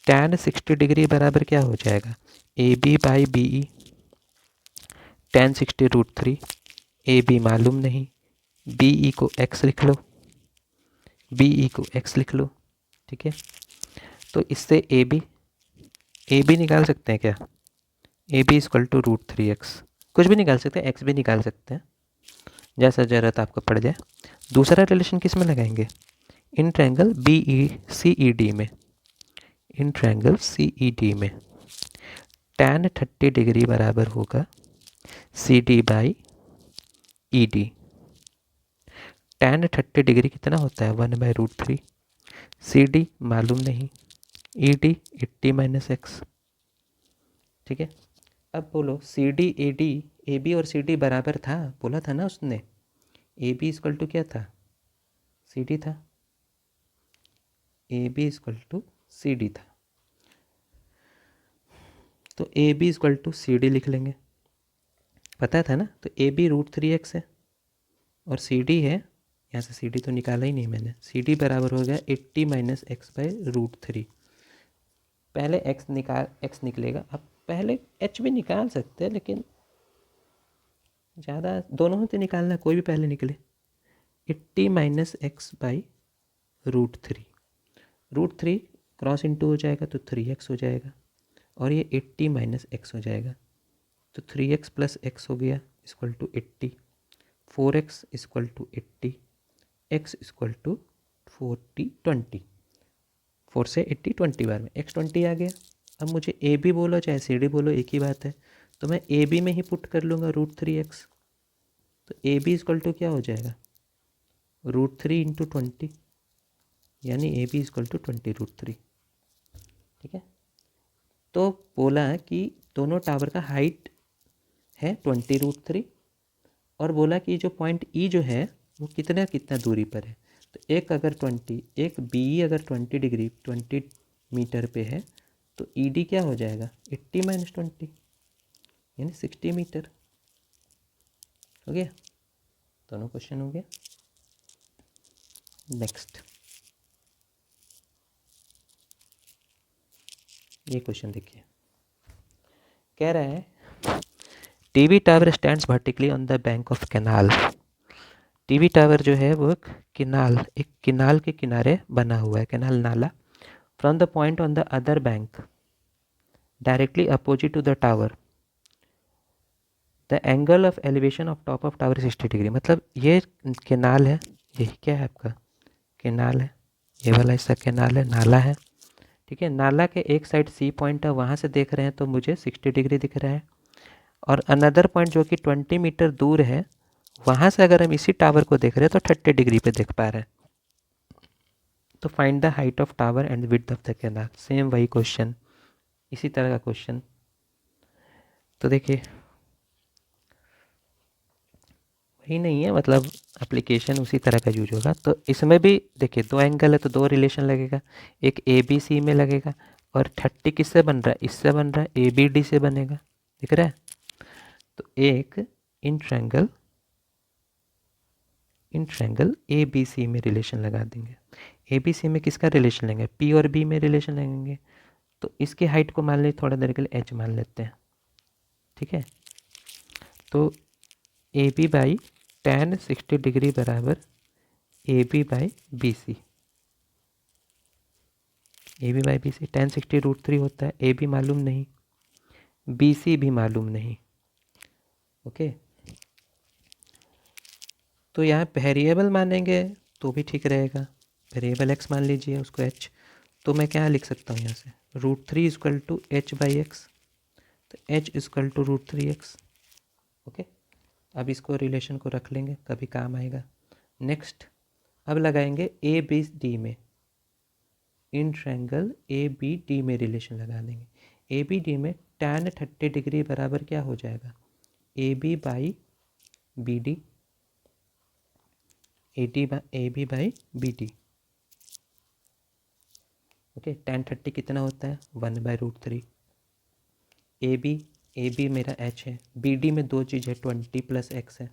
tan 60 डिग्री बराबर क्या हो जाएगा, AB/BE, tan 60 √3, AB मालूम नहीं, BE को x लिख लो, BE को x लिख लो, ठीक है। तो इससे AB निकाल सकते हैं क्या, AB = √3x, कुछ भी निकाल सकते हैं, x भी निकाल सकते हैं, जैसा ज़रूरत आपको पड़ जाए। दूसरा रिलेशन किस में लगाएंगे, इन ट्रायंगल CED में, इन ट्रायंगल CED में tan 30 डिग्री बराबर होगा CD/ED। tan 30 डिग्री कितना होता है, 1/√3, CD मालूम नहीं, ED 80 - x, ठीक है। अब बोलो CD AD, AB और CD बराबर था, बोला था ना उसने, AB = क्या था, CD था, AB = CD था, तो AB = CD लिख लेंगे, पता था ना। तो AB √3x है और CD है, यहाँ से CD तो निकाला ही नहीं मैंने, CD बराबर हो गया 80 - x/√3। पहले x निकलेगा, अब पहले h भी निकाल सकते हैं, लेकिन ज़्यादा दोनों में तो निकालना, कोई भी पहले निकले। 80 - x/√3, √3 क्रॉस इंटू हो जाएगा तो 3x हो जाएगा, और ये 80 - x हो जाएगा, तो 3x + x हो गया = 80, 4x = 80, x = 40 20, 4 से 80 20 बार में x 20 आ गया। अब मुझे AB बोलो चाहे CD बोलो एक ही बात है, तो मैं AB में ही पुट कर लूँगा √3x, तो AB = क्या हो जाएगा, √3 × 20, यानी AB = 20 √3, ठीक है। तो बोला कि दोनों टावर का हाइट है 20 √3 और बोला कि जो पॉइंट ई जो है वो कितना कितना दूरी पर है। तो एक अगर 20, एक बी अगर 20 डिग्री 20 मीटर पे है तो ई डी क्या हो जाएगा 80 माइनस 20 यानी 60 मीटर। हो गया, दोनों क्वेश्चन हो गया। नेक्स्ट ये क्वेश्चन देखिए, कह रहा है TV tower stands vertically on the bank of canal. TV tower जो है वो एक किनाल के किनारे बना हुआ है, कैनाल नाला। From the point on the other bank directly opposite to the tower the angle of elevation of top of tower 60 degree. मतलब ये केनाल है, यही क्या है आपका केनाल है, ये वाला हिस्सा केनाल है, नाला है। ठीक है, नाला के एक साइड सी पॉइंट है, वहाँ से देख रहे हैं तो मुझे 60 डिग्री दिख रहा है। और अनदर पॉइंट जो कि 20 मीटर दूर है, वहाँ से अगर हम इसी टावर को देख रहे हैं तो 30 डिग्री पे देख पा रहे हैं। तो find the height of tower and width of the canal. Same वही क्वेश्चन, इसी तरह का क्वेश्चन। तो देखिए वही नहीं है, मतलब एप्लीकेशन उसी तरह का यूज होगा। तो इसमें भी देखिए दो एंगल है तो दो रिलेशन लगेगा, एक ए बी सी में लगेगा और 30 किससे बन रहा है, इससे बन रहा है, ए बी डी से बनेगा, दिख रहा है। तो एक इन ट्रायंगल ए बी सी में रिलेशन लगा देंगे। ए बी सी में किसका रिलेशन लेंगे, पी और बी में रिलेशन लेंगे। तो इसकी हाइट को मान लें थोड़ा देर के लिए एच मान लेते हैं। ठीक है, तो A B by tan 60 degree बराबर A B by B C. A B by B C tan 60 √3 होता है। ए बी मालूम नहीं, बी सी भी मालूम नहीं। ओके, तो यहाँ वेरिएबल मानेंगे तो भी ठीक रहेगा। वेरिएबल एक्स मान लीजिए उसको एच। तो मैं क्या लिख सकता हूँ यहाँ से, √3 equal to H by x. तो H equal to √3x। Okay, अब इसको रिलेशन को रख लेंगे, कभी काम आएगा। नेक्स्ट अब लगाएंगे ए बी डी में, in triangle A B D में रिलेशन लगा देंगे। ए बी डी में tan 30 डिग्री बराबर क्या हो जाएगा, A B by B D, A B by B D. Okay, tan 30 कितना होता है 1/√3। ए बी मेरा h है, बी डी में दो चीज़ है 20 + x है।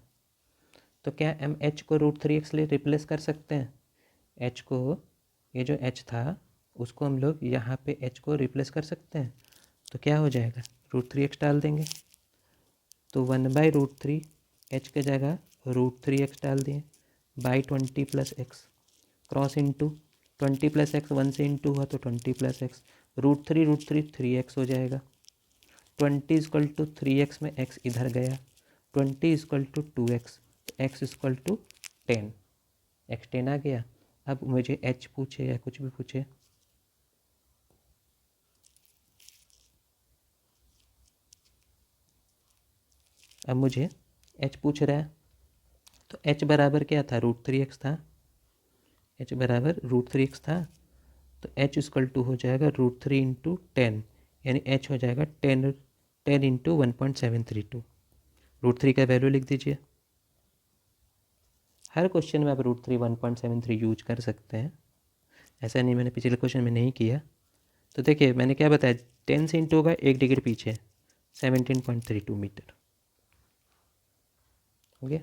तो क्या हम h को √3x ले रिप्लेस कर सकते हैं। h को, ये जो h था उसको हम लोग यहाँ पे h को रिप्लेस कर सकते हैं। तो क्या हो जाएगा, √3x डाल देंगे। तो 1/√3 h के जगह √3x डाल दिए by 20 + x, cross into 20 + x 1 से इंटू हुआ तो 20 + x, √3 3x हो जाएगा। 20 = 3x में x इधर गया, 20 = 2x, तो x = 10, x 10 आ गया। अब मुझे h पूछे या कुछ भी पूछे, अब मुझे h पूछ रहा है तो h बराबर क्या था, √3x था। h बराबर √3x था तो h = हो जाएगा √3 × 10, यानी h हो जाएगा 10 × 1.732। √3 का वैल्यू लिख दीजिए। हर क्वेश्चन में आप √3 1.73 यूज कर सकते हैं, ऐसा नहीं मैंने पिछले क्वेश्चन में नहीं किया। तो देखिए मैंने क्या बताया, 10 से इंटू होगा 1 डिग्री पीछे 17.32 मीटर। हो गया,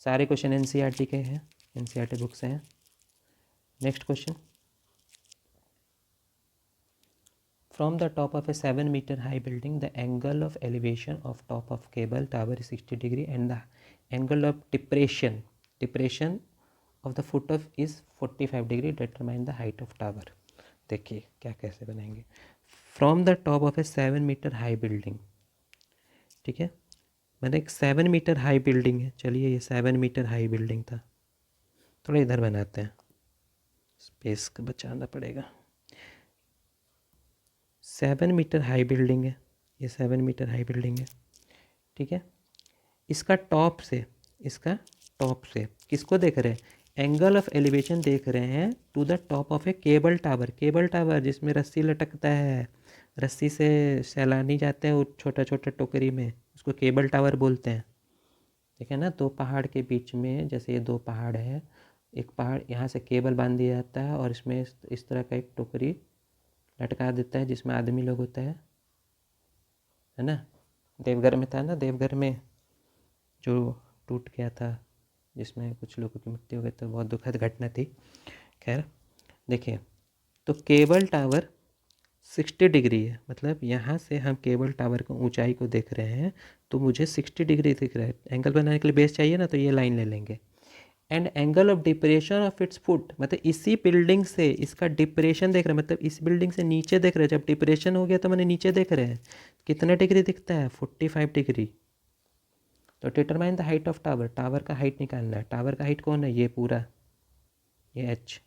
सारे क्वेश्चन एनसीईआरटी के हैं, एनसीईआरटी बुक से हैं। Next question, from the top of a 7 metre high building the angle of elevation of top of cable tower is 60 degree and the angle of depression of the foot of is 45 degree, determine the height of tower. देखिए क्या कैसे बनाएंगे। From the top of a 7 metre high building, ठीक है, मैंने एक 7 metre high building है, चलिए ये 7 मीटर हाई बिल्डिंग था, थोड़ा इधर बनाते हैं, स्पेस का बचाना पड़ेगा। 7 मीटर हाई बिल्डिंग है, ये 7 मीटर हाई बिल्डिंग है। ठीक है, इसका टॉप से किसको देख रहे हैं, एंगल ऑफ एलिवेशन देख रहे हैं to the top of a cable tower. Cable tower जिसमें रस्सी लटकता है, रस्सी से सैलानी जाते हैं छोटा छोटा टोकरी में, उसको केबल टावर बोलते हैं। ठीक है ना, दो पहाड़ के बीच में, जैसे ये दो पहाड़ है, एक पहाड़ यहाँ से केबल बांध दिया जाता है और इसमें इस तरह का एक टोकरी लटका देता है जिसमें आदमी लोग होता है ना। देवघर में था ना, देवघर में जो टूट गया था, जिसमें कुछ लोगों की मृत्यु हो गई, तो बहुत दुखद घटना थी। खैर देखिए, तो केबल टावर 60 डिग्री है, मतलब यहाँ से हम केबल टावर को ऊंचाई को देख रहे हैं तो मुझे 60 डिग्री दिख रहा है। एंगल बनाने के लिए बेस चाहिए ना, तो ये लाइन ले लेंगे। And angle of depression of its foot, मतलब इसी बिल्डिंग से इसका डिप्रेशन देख रहे हैं, मतलब इस बिल्डिंग से नीचे देख रहे हैं। जब डिप्रेशन हो गया तो मैंने नीचे देख रहे हैं, कितना डिग्री दिखता है, 45 डिग्री। तो determine the height of tower, tower का हाइट निकालना है। टावर का हाइट कौन है, ये पूरा, ये एच,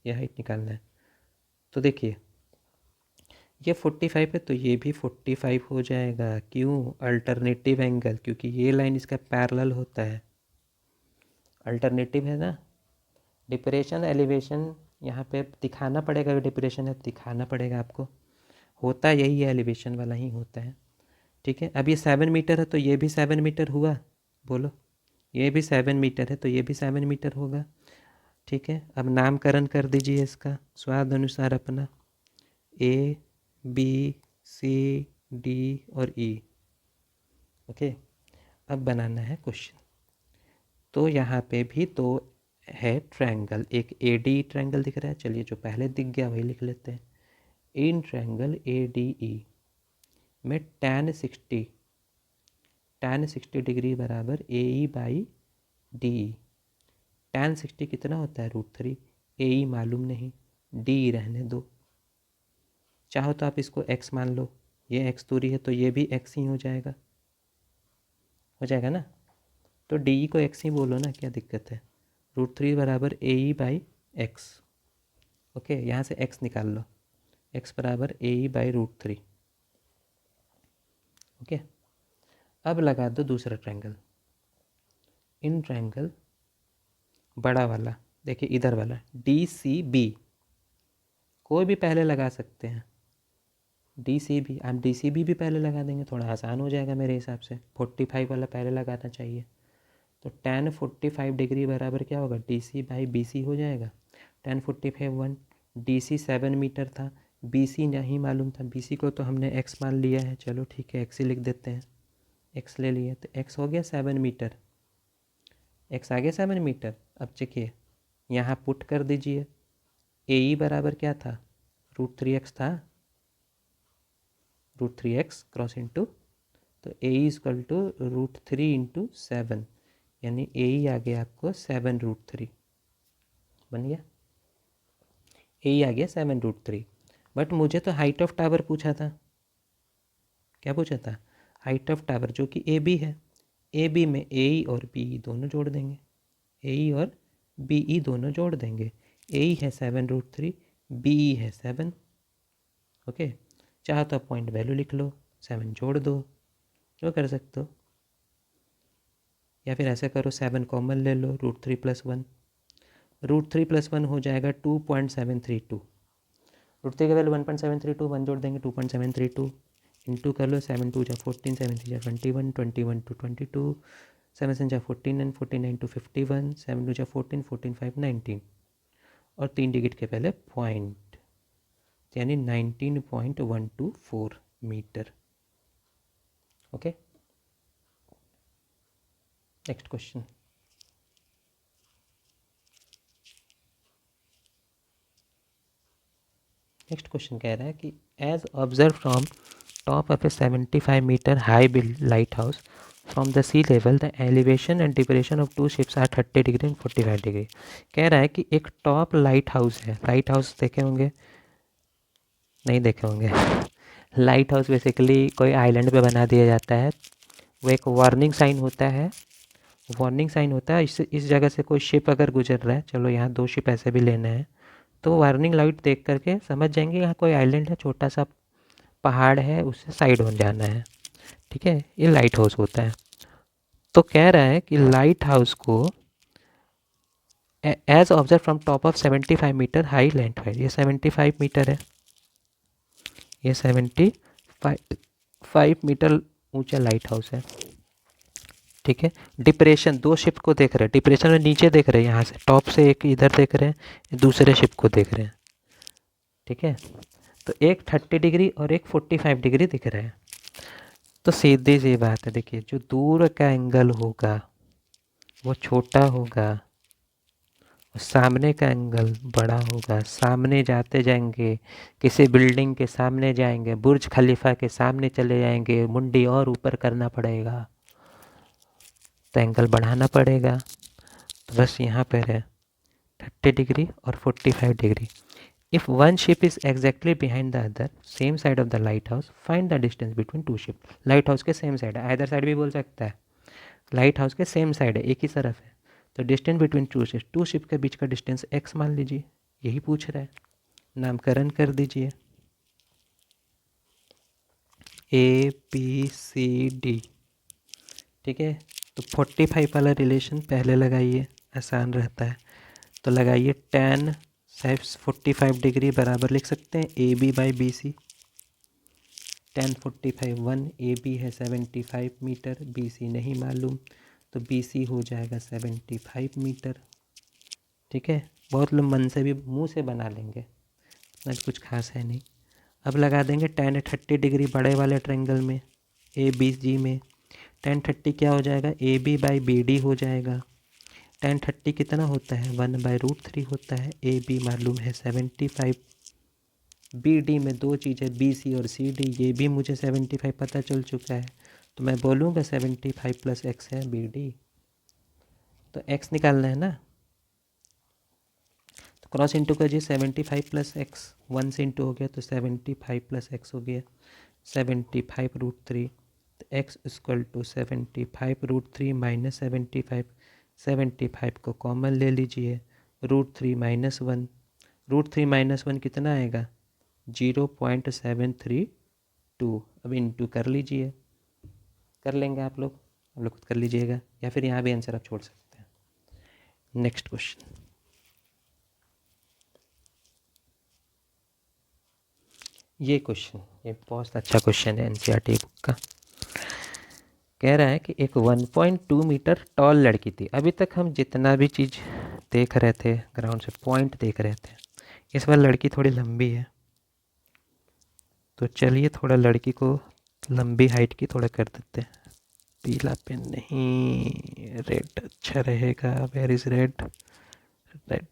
ये हाइट निकालना है। तो देखिए ये 45 है तो ये भी 45 हो जाएगा। क्यों, अल्टरनेटिव एंगल, क्योंकि ये लाइन इसका पैरेलल होता है, अल्टरनेटिव है ना। डिप्रेशन एलिवेशन यहाँ पे दिखाना पड़ेगा, अगर डिप्रेशन है तो दिखाना पड़ेगा आपको, होता यही है, एलिवेशन वाला ही होता है। ठीक है, अब ये 7 मीटर है तो ये भी 7 मीटर हुआ, बोलो, ये भी 7 मीटर है तो ये भी 7 मीटर होगा। ठीक है, अब नामकरण कर दीजिए इसका स्वाद अनुसार अपना, ए बी सी डी और ई। ओके, अब बनाना है क्वेश्चन। तो यहाँ पे भी तो है ट्रायंगल, एक ए डी ट्रायंगल दिख रहा है, चलिए जो पहले दिख गया वही लिख लेते हैं। इन ट्रायंगल ए डी ई में tan 60 डिग्री बराबर ए ई बाई डी ई। tan 60 कितना होता है, √3। ए ई मालूम नहीं, डी ई रहने दो, चाहो तो आप इसको x मान लो, ये x दूरी है तो ये भी x ही हो जाएगा ना। तो डी ई को x ही बोलो ना, क्या दिक्कत है। √3 बराबर ए ई बाई एक्स। ओके, यहाँ से x निकाल लो, x बराबर ए ई बाई √3। ओके, अब लगा दो दूसरा ट्रायंगल। इन ट्रायंगल बड़ा वाला, देखिए इधर वाला डी सी बी, कोई भी पहले लगा सकते हैं। डी सी बी, आप डी सी बी भी पहले लगा देंगे, थोड़ा आसान हो जाएगा मेरे हिसाब से। 45 वाला पहले लगाना चाहिए। तो tan 45 डिग्री बराबर क्या होगा, D C by B C हो जाएगा। tan 45 1, डी सी 7 मीटर था, बी सी नहीं मालूम था, बी सी को तो हमने x मान लिया है, चलो ठीक है x ही लिख देते हैं, x ले लिए तो x हो गया 7 मीटर, x आ गया 7 मीटर। अब देखिए यहाँ पुट कर दीजिए, ए ई बराबर क्या था, √3x था, √3x क्रॉस इंटू, तो ए ई इक्वल टू √3 इंटू 7, यानी ए ई आ गया आपको 7√3, बन गया, ए ई आ गया 7√3। बट मुझे तो हाइट ऑफ टावर पूछा था, क्या पूछा था, हाइट ऑफ टावर, जो कि ए बी है। ए बी में ए ई और बी ई दोनों जोड़ देंगे, ए ई और बी ई दोनों जोड़ देंगे। ए ई है 7√3, बी ई है 7। ओके, चाहो तो आप पॉइंट वैल्यू लिख लो, 7 जोड़ दो, जो कर सकते हो, या फिर ऐसे करो 7 कॉमन ले लो, √3 + 1, √3 + 1 हो जाएगा 2.732। √3 का वैल्यू 1.732, 1 जोड़ देंगे 2.732, इंटू कर लो, 7 2 जा 14, 7 3 जा 21, 21 to 22, 7 7 जा 49, 49 to 51, 7 2 जा 14, 14 5 19, और 3 डिजिट के पहले पॉइंट, यानी 19.124 metre. Okay, next question. Next question कह रहा है कि as observe from top of a 75 metre high build lighthouse from the sea level the elevation and depression of 2 ships are 30 degree and 45 degree. कह रहा है कि एक top lighthouse है, लाइट हाउस देखे होंगे, नहीं देखे होंगे। लाइट हाउस बेसिकली कोई आइलैंड पे बना दिया जाता है, वो एक वार्निंग साइन होता है, वार्निंग साइन होता है। इस जगह से कोई शिप अगर गुजर रहा है, चलो यहाँ 2 शिप ऐसे भी लेना है, तो वार्निंग लाइट देख करके समझ जाएंगे यहाँ कोई आइलैंड है, छोटा सा पहाड़ है, उससे साइड हो जाना है। ठीक है, ये लाइट हाउस होता है। तो कह रहा है कि लाइट हाउस को as observe from top of 75 metre high land height, ये 75 मीटर है, ये 75 मीटर ऊंचा लाइट हाउस है। ठीक है, डिप्रेशन, दो शिप को देख रहे हैं, डिप्रेशन में नीचे देख रहे हैं, यहाँ से टॉप से एक इधर देख रहे हैं, दूसरे शिप को देख रहे हैं। ठीक है, तो एक 30 डिग्री और एक 45 डिग्री दिख रहा है। तो सीधी सी बात है, देखिए जो दूर का एंगल होगा वो छोटा होगा और सामने का एंगल बड़ा होगा। सामने जाते जाएंगे, किसी बिल्डिंग के सामने जाएंगे, बुर्ज खलीफा के सामने चले जाएंगे, मुंडी और ऊपर करना पड़ेगा, तो एंगल बढ़ाना पड़ेगा। तो बस यहाँ पर है 30 डिग्री और 45 degree. If one ship is exactly behind the other, same side of the lighthouse, find the distance between two ships. Lighthouse के same side है, either side भी बोल सकता है। Lighthouse के same side है, एक ही तरफ है, तो distance between two ship के बीच का distance x मान लीजिए, यही पूछ रहा है। नामकरण कर दीजिए A B C D। ठीक है, तो 45 वाला रिलेशन पहले लगाइए, आसान रहता है। तो लगाइए tan 45 डिग्री बराबर लिख सकते हैं A B by B C. tan 45 1, A B है 75 मीटर, बी सी नहीं मालूम, तो बी सी हो जाएगा 75 मीटर। ठीक है, बहुत लोग मन से भी मुंह से बना लेंगे, इतना कुछ खास है नहीं। अब लगा देंगे tan 30 डिग्री बड़े वाले ट्रायंगल में, ए बी जी में। tan 30 क्या हो जाएगा, A B by B D हो जाएगा। tan 30 कितना होता है, 1/√3 होता है। ए बी मालूम है 75, बी डी में दो चीज़ें बी सी और सी डी, ये भी मुझे 75 पता चल चुका है, तो मैं बोलूँगा 75 + x है बी डी। तो x निकालना है ना, तो क्रॉस इंटू करिए 75 + x, 1 से इंटू हो गया तो 75 + x हो गया 75√3। तो x = 75√3 - 75, 75 को कॉमन ले लीजिए, √3 - 1, √3 - 1 कितना आएगा, 0.732। अब इंटू कर लीजिए, कर लेंगे आप लोग खुद कर लीजिएगा, या फिर यहाँ भी आंसर आप छोड़ सकते हैं। नेक्स्ट क्वेश्चन, ये क्वेश्चन ये बहुत अच्छा क्वेश्चन है एनसीईआरटी बुक का। कह रहा है कि एक 1.2 मीटर टॉल लड़की थी। अभी तक हम जितना भी चीज़ देख रहे थे ग्राउंड से, पॉइंट देख रहे थे, इस बार लड़की थोड़ी लंबी है, तो चलिए थोड़ा लड़की को लंबी हाइट की थोड़ा कर देते हैं। पीला पेन नहीं, रेड अच्छा रहेगा। Where is red, red.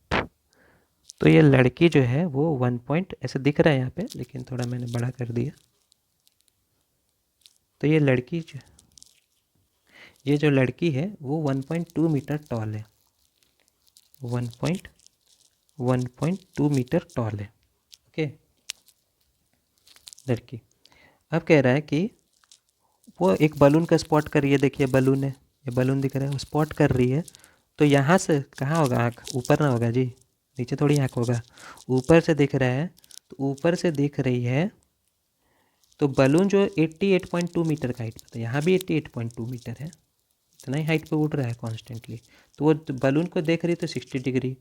तो ये लड़की जो है वो 1 पॉइंट ऐसे दिख रहा है यहाँ पे, लेकिन थोड़ा मैंने बड़ा कर दिया। तो ये जो लड़की है वो 1.2 मीटर टॉल है, 1.2 मीटर टॉल है। ओके, लड़की। अब कह रहा है कि वो एक बलून का स्पॉट कर रही है, देखिए बलून है, ये बलून दिख रहा है, वो स्पॉट कर रही है। तो यहाँ से कहाँ होगा आँख, ऊपर ना होगा जी, नीचे थोड़ी आँख होगा, ऊपर से दिख रहा है, तो ऊपर से दिख रही है। तो बलून जो 88.2 मीटर का हाइट पर था, यहाँ भी 88.2 मीटर है, इतना ही हाइट पे उड़ रहा है कॉन्स्टेंटली। तो वो बलून को देख रही है तो 60 डिग्री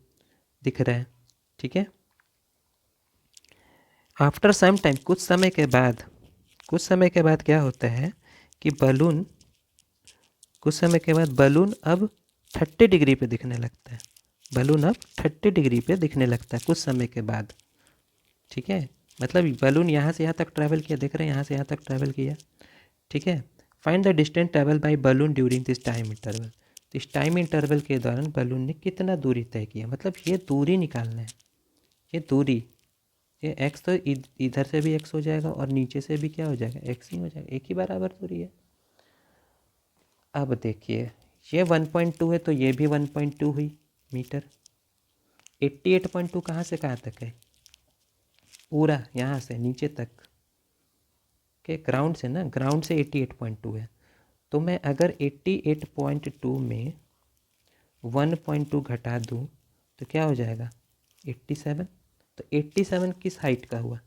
दिख रहा है। ठीक है, आफ्टर सम टाइम, कुछ समय के बाद क्या होता है कि कुछ समय के बाद बलून अब 30 डिग्री पे दिखने लगता है, बलून अब 30 डिग्री पे दिखने लगता है कुछ समय के बाद। ठीक है, मतलब बलून यहाँ से यहाँ तक ट्रैवल किया, देख रहे हैं यहाँ से यहाँ तक ट्रैवल किया। ठीक है, find the distance travel by balloon during this time interval. तो इस टाइम इंटरवल के दौरान बलून ने कितना दूरी तय किया, मतलब ये दूरी निकालना है। ये दूरी, ये x तो इधर से भी x हो जाएगा और नीचे से भी क्या हो जाएगा, x ही हो जाएगा, एक ही बराबर दूरी है। अब देखिए ये 1.2 है तो ये भी 1.2 हुई मीटर। 88.2 कहाँ से कहाँ तक है, पूरा यहाँ से नीचे तक के ग्राउंड से ना, ग्राउंड से 88.2 है। तो मैं अगर 88.2 में 1.2 घटा दूँ तो क्या हो जाएगा, 87। तो 87 किस हाइट का हुआ,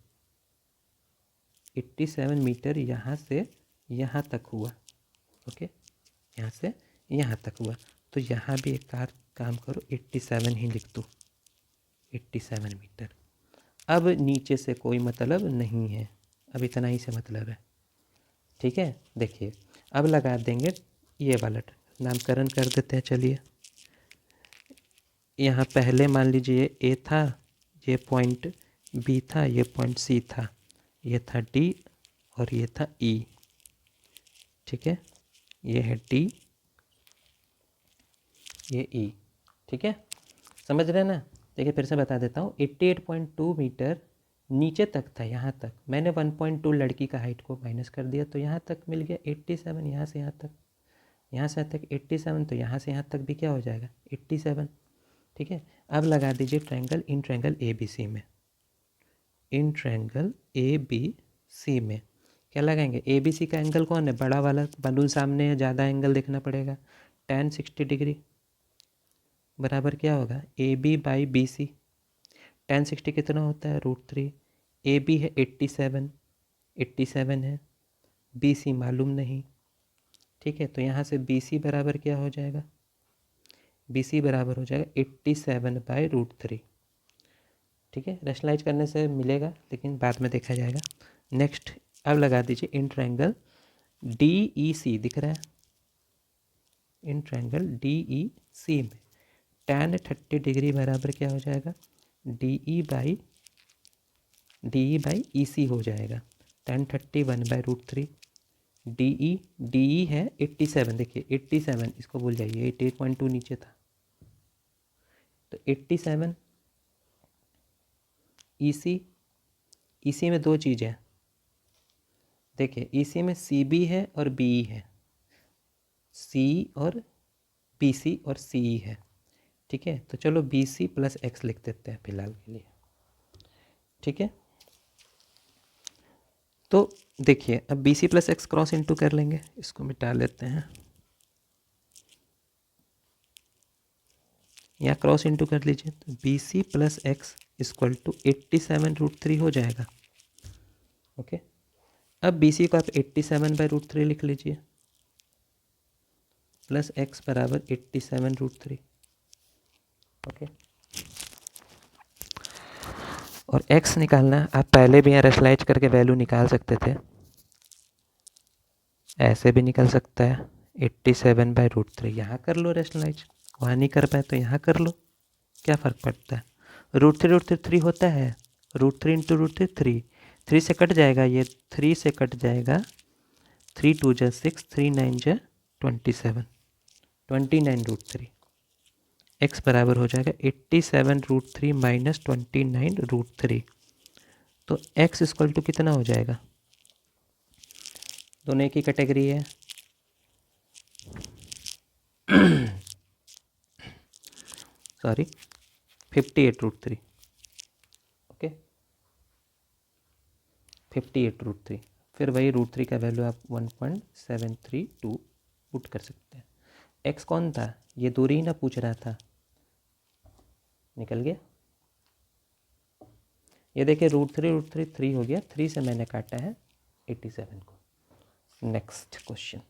87 मीटर यहाँ से यहाँ तक हुआ। ओके, यहाँ से यहाँ तक हुआ, तो यहाँ भी एक काम करो, 87 ही लिख दो, 87 मीटर। अब नीचे से कोई मतलब नहीं है, अब इतना ही से मतलब है। ठीक है, देखिए अब लगा देंगे ये वाला, नामकरण कर देते हैं। चलिए, यहाँ पहले मान लीजिए ए था, ये पॉइंट बी था, ये पॉइंट सी था, ये था डी और ये था ई। ठीक है, ये है डी, ये ई। ठीक है, समझ रहे हैं ना। देखिए फिर से बता देता हूँ, 88.2 मीटर नीचे तक था, यहाँ तक मैंने 1.2 लड़की का हाइट को माइनस कर दिया तो यहाँ तक मिल गया 87। यहाँ से यहाँ तक, यहाँ से यहाँ तक 87, तो यहाँ से यहाँ तक भी क्या हो जाएगा 87। ठीक है, अब लगा दीजिए triangle, in triangle A B C में, in triangle A B C में क्या लगाएंगे, ए बी सी का एंगल कौन है, बड़ा वाला बलून सामने है, ज़्यादा एंगल देखना पड़ेगा। tan 60 डिग्री बराबर क्या होगा, A B by B C. tan 60 कितना होता है, √3। ए बी है 87 है, बी सी मालूम नहीं। ठीक है, तो यहाँ से बी सी बराबर क्या हो जाएगा, बी सी बराबर हो जाएगा 87/√3। ठीक है, रैशनलाइज करने से मिलेगा लेकिन बाद में देखा जाएगा। नेक्स्ट अब लगा दीजिए इन ट्रायंगल डी ई सी, दिख रहा है, इन ट्रायंगल डी ई सी में tan 30 डिग्री बराबर क्या हो जाएगा, डी ई बाई ई सी हो जाएगा। tan 30 1/√3, डी ई है 87, देखिए 87, इसको भूल जाइए, 88.2 नीचे था, तो 87 ई सी में दो चीज़ें, देखिए ई सी में सी बी है और बी ई है, सी और बी सी और सी ई है। ठीक है, तो चलो बी सी प्लस एक्स लिख देते हैं फिलहाल के लिए। ठीक है, तो देखिए अब B C plus X cross into कर लेंगे, इसको मिटा लेते हैं, या क्रॉस इंटू कर लीजिए, तो B C plus X equal to 87√3 हो जाएगा। ओके, अब बी सी को आप 87/√3 लिख लीजिए, प्लस एक्स बराबर 87√3। ओके, और x निकालना, आप पहले भी यहाँ रेशनलाइज करके वैल्यू निकाल सकते थे, ऐसे भी निकल सकता है 87/√3। यहाँ कर लो रेशनलाइज, वहाँ नहीं कर पाए तो यहाँ कर लो, क्या फ़र्क पड़ता है। √3 होता है, √3 इंटू √3 3, 3 से कट जाएगा, ये 3 से कट जाएगा, 3 2 जा 6, 3 9 जा 27, 29√3। x बराबर हो जाएगा 87√3 माइनस 29√3, तो x इक्वल टू कितना हो जाएगा, दोनों एक ही कैटेगरी है, सॉरी 58√3। ओके, 58√3, फिर वही √3 का वैल्यू आप 1.732 पुट कर सकते हैं। x कौन था, ये दूरी ही ना पूछ रहा था, निकल गया। ये देखिए √3 3 हो गया, 3 से मैंने काटा है 87 को। नेक्स्ट क्वेश्चन,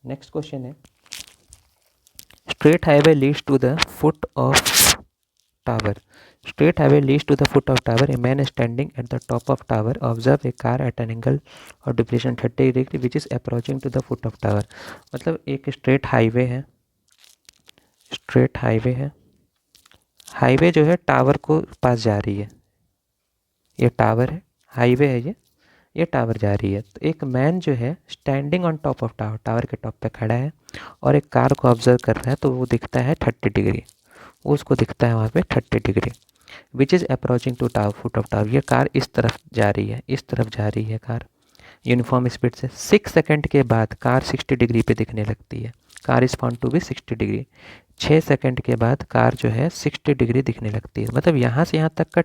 नेक्स्ट क्वेश्चन है, straight highway leads to the foot of tower, straight highway leads to the foot of tower, a man standing at the top of tower observe a car at an angle of depression 30 degree which is approaching to the foot of tower। मतलब एक straight highway है, straight highway है, highway जो है tower को पास जा रही है, ये टावर है, हाईवे है ये टावर जा रही है। तो एक मैन जो है standing on top of tower, tower के टॉप पे खड़ा है और एक कार को ऑब्जर्व कर रहा है, तो वो दिखता है 30 डिग्री, उसको दिखता है वहाँ पे 30 degree, which is approaching to tower foot of tower. ये कार इस तरफ जा रही है, इस तरफ जा रही है कार यूनिफॉर्म स्पीड से। 6 सेकंड के बाद कार 60 डिग्री पे दिखने लगती है, car is found to be 60 degree. 6 second के बाद कार जो है 60 डिग्री दिखने लगती है, मतलब यहाँ से यहाँ तक का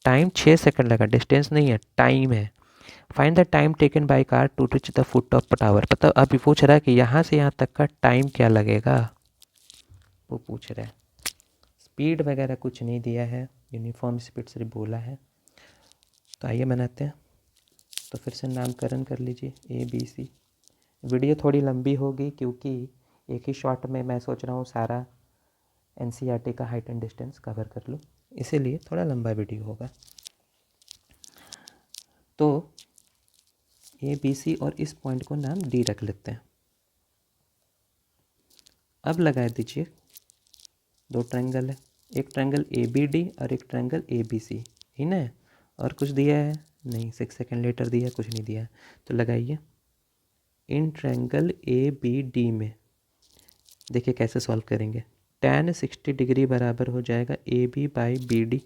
टाइम 6 सेकंड लगा, डिस्टेंस नहीं है, टाइम है। Find the time taken by car to reach the foot of tower, मतलब अभी पूछ रहा है कि यहाँ से यहाँ तक का टाइम क्या लगेगा, वो पूछ रहा है। स्पीड वगैरह कुछ नहीं दिया है, यूनिफॉर्म स्पीड सिर्फ बोला है। तो आइए बनाते हैं, तो फिर से नामकरण कर लीजिए ABC। वीडियो थोड़ी लंबी होगी क्योंकि एक ही शॉट में मैं सोच रहा हूँ सारा एनसीईआरटी का हाइट एंड डिस्टेंस कवर कर लूँ, इसीलिए थोड़ा लंबा वीडियो होगा। तो ए बी सी और इस पॉइंट को नाम डी रख लेते हैं। अब लगा दीजिए, दो ट्रायंगल है, एक ट्रायंगल ए बी डी और एक ट्रायंगल ए बी सी ही ना है, और कुछ दिया है नहीं, 6 सेकेंड लेटर दिया, कुछ नहीं दिया है। तो लगाइए, in triangle A B D में देखिए कैसे सॉल्व करेंगे। tan 60 डिग्री बराबर हो जाएगा A B by B D,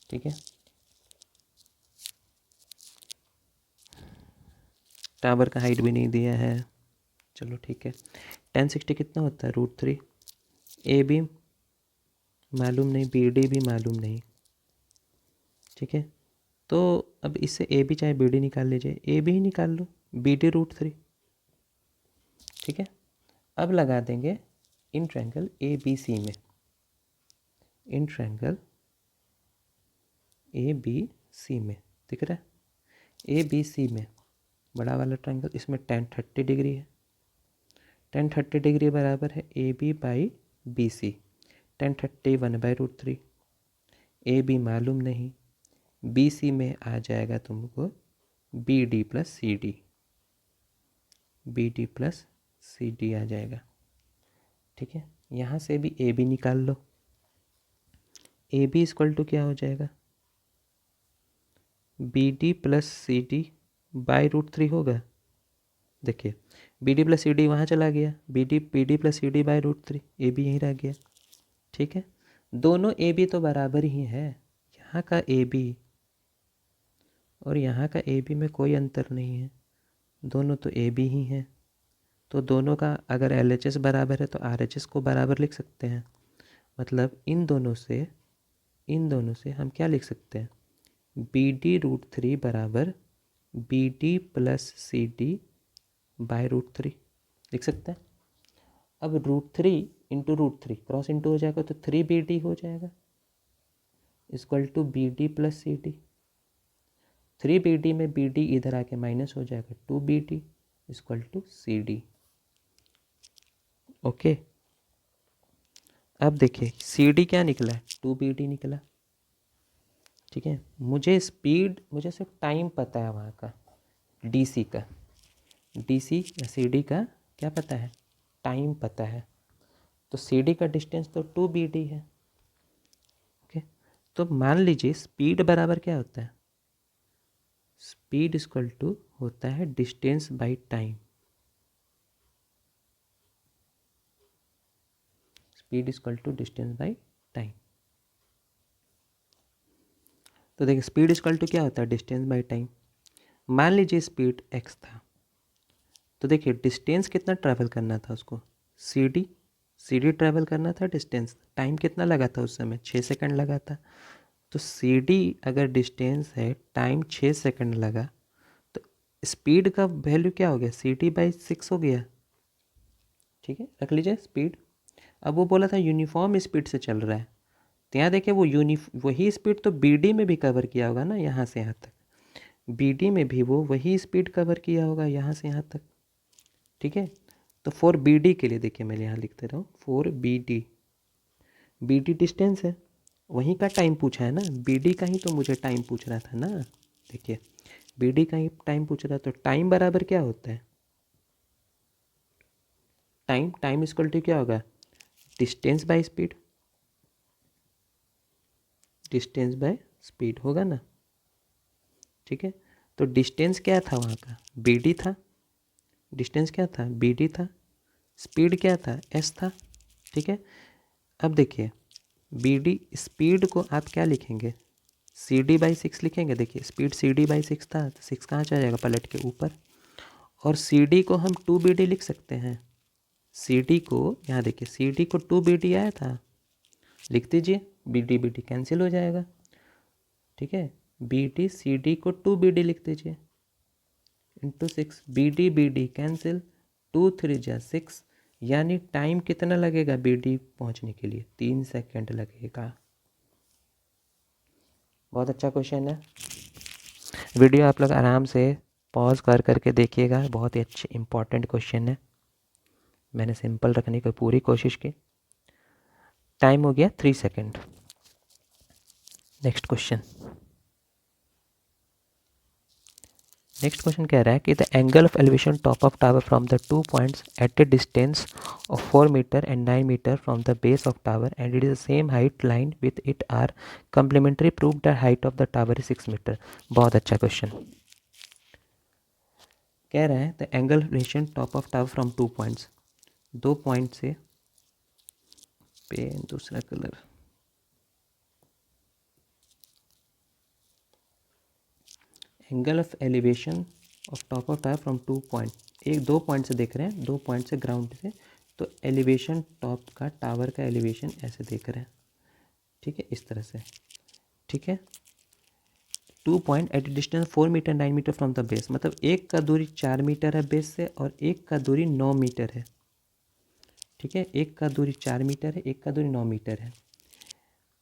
ठीक है। टावर का हाइट भी नहीं दिया है, चलो ठीक है। tan 60 कितना होता है, √3। ए बी मालूम नहीं, बी डी भी मालूम नहीं, ठीक है। तो अब इससे ए बी चाहे बी डी निकाल लीजिए, ए बी ही निकाल लो, बी डी √3, ठीक है। अब लगा देंगे इन ट्रायंगल ए बी सी में, in triangle A B C में, दिख रहा है, ए बी सी में बड़ा वाला ट्रायंगल, इसमें tan 30 डिग्री है। tan 30 डिग्री बराबर है A B by B C, tan 30 1/√3। A B मालूम नहीं, बी सी में आ जाएगा तुमको B D plus C D, B D plus C D आ जाएगा, ठीक है। यहाँ से भी ए बी निकाल लो, ए बी इक्वल टू क्या हो जाएगा, B D plus C D by √3 होगा। देखिए B D plus C D वहाँ चला गया, B D plus C D by √3, A B यहीं रह गया, ठीक है। दोनों ए बी तो बराबर ही है, यहाँ का ए बी और यहाँ का ए बी में कोई अंतर नहीं है, दोनों तो ए बी ही हैं। तो दोनों का अगर एल एच एस बराबर है तो आर एच एस को बराबर लिख सकते हैं। मतलब इन दोनों से हम क्या लिख सकते हैं, बी डी √3 बराबर B D plus C D by √3 लिख सकते हैं। अब √3 इंटू √3 क्रॉस इंटू हो जाएगा तो 3BD हो जाएगा, equal to B D plus C D. 3BD में BD इधर आके माइनस हो जाएगा, 2BD equal to C D. Okay, अब देखिए सी डी क्या निकला है, 2BD निकला, ठीक है। मुझे सिर्फ टाइम पता है वहाँ का, DC का, DC या CD का क्या पता है, टाइम पता है। तो CD का डिस्टेंस तो 2BD है, ओके। तो मान लीजिए स्पीड बराबर क्या होता है, स्पीड इक्वल टू होता है distance by time, speed equal to distance by time. तो देखिए स्पीड इक्वल टू क्या होता है, डिस्टेंस बाई टाइम। मान लीजिए स्पीड x था, तो देखिए डिस्टेंस कितना ट्रैवल करना था उसको, सी डी ट्रैवल करना था डिस्टेंस, टाइम कितना लगा था उस समय, 6 सेकंड लगा था। तो सी डी अगर डिस्टेंस है, टाइम 6 सेकंड लगा, तो स्पीड का वैल्यू क्या हो गया, सी डी बाई 6 हो गया, ठीक है। रख लीजिए स्पीड। अब वो बोला था यूनिफॉर्म स्पीड से चल रहा है, तो यहाँ देखिए वो वही स्पीड तो बी डी में भी कवर किया होगा ना, यहाँ से यहाँ तक, बी डी में भी वो वही स्पीड कवर किया होगा यहाँ से यहाँ तक, ठीक है। तो 4BD के लिए देखिए मैं यहाँ लिखते रहा हूँ, 4BD, BD डिस्टेंस है, वहीं का टाइम पूछा है ना, BD का ही तो मुझे टाइम पूछ रहा था ना। देखिए BD का ही टाइम पूछ रहा है, तो टाइम बराबर क्या होता है, टाइम इक्वल टू क्या होगा, distance by speed, distance by speed होगा ना, ठीक है। तो डिस्टेंस क्या था वहाँ का, BD था, डिस्टेंस क्या था, BD था, स्पीड क्या था, S था, ठीक है। अब देखिए BD स्पीड को आप क्या लिखेंगे, CD बाई 6 लिखेंगे। देखिए स्पीड CD बाई 6 था, तो 6 कहाँ चला जाएगा, पलट के ऊपर, और CD को हम 2BD लिख सकते हैं। CD को यहाँ देखिए, CD को 2BD आया था, लिख दीजिए, BD कैंसिल हो जाएगा, ठीक है। BD CD को 2BD लिख दीजिए, इंटू 6, BD कैंसिल, 2 3 जा 6, यानी टाइम कितना लगेगा BD पहुंचने के लिए, 3 सेकंड लगेगा। बहुत अच्छा क्वेश्चन है, वीडियो आप लोग आराम से पॉज कर करके देखिएगा, बहुत ही अच्छे इंपॉर्टेंट क्वेश्चन है। मैंने सिंपल रखने की पूरी कोशिश की। टाइम हो गया 3 सेकेंड। नेक्स्ट क्वेश्चन कह रहा है कि the angle of elevation top of tower from the 2 points at a distance of 4 metre and 9 metre from the base of tower and it is the same height line with it are complementary, prove the height of the tower is 6 metre. बहुत अच्छा question. कह रहा है the angle elevation top of tower from 2 points, 2 point से pen दूसरा colour, angle of elevation of top of tower from 2 point, 2 point से देख रहे हैं, 2 पॉइंट से ग्राउंड से, तो एलिवेशन टॉप का, टावर का एलिवेशन ऐसे देख रहे हैं, ठीक है, इस तरह से, ठीक है। 2 point at distance 4 metre 9 metre from the base, मतलब एक का दूरी 4 मीटर है बेस से और एक का दूरी 9 मीटर है, ठीक है, एक का दूरी 4 मीटर है, एक का दूरी 9 मीटर है,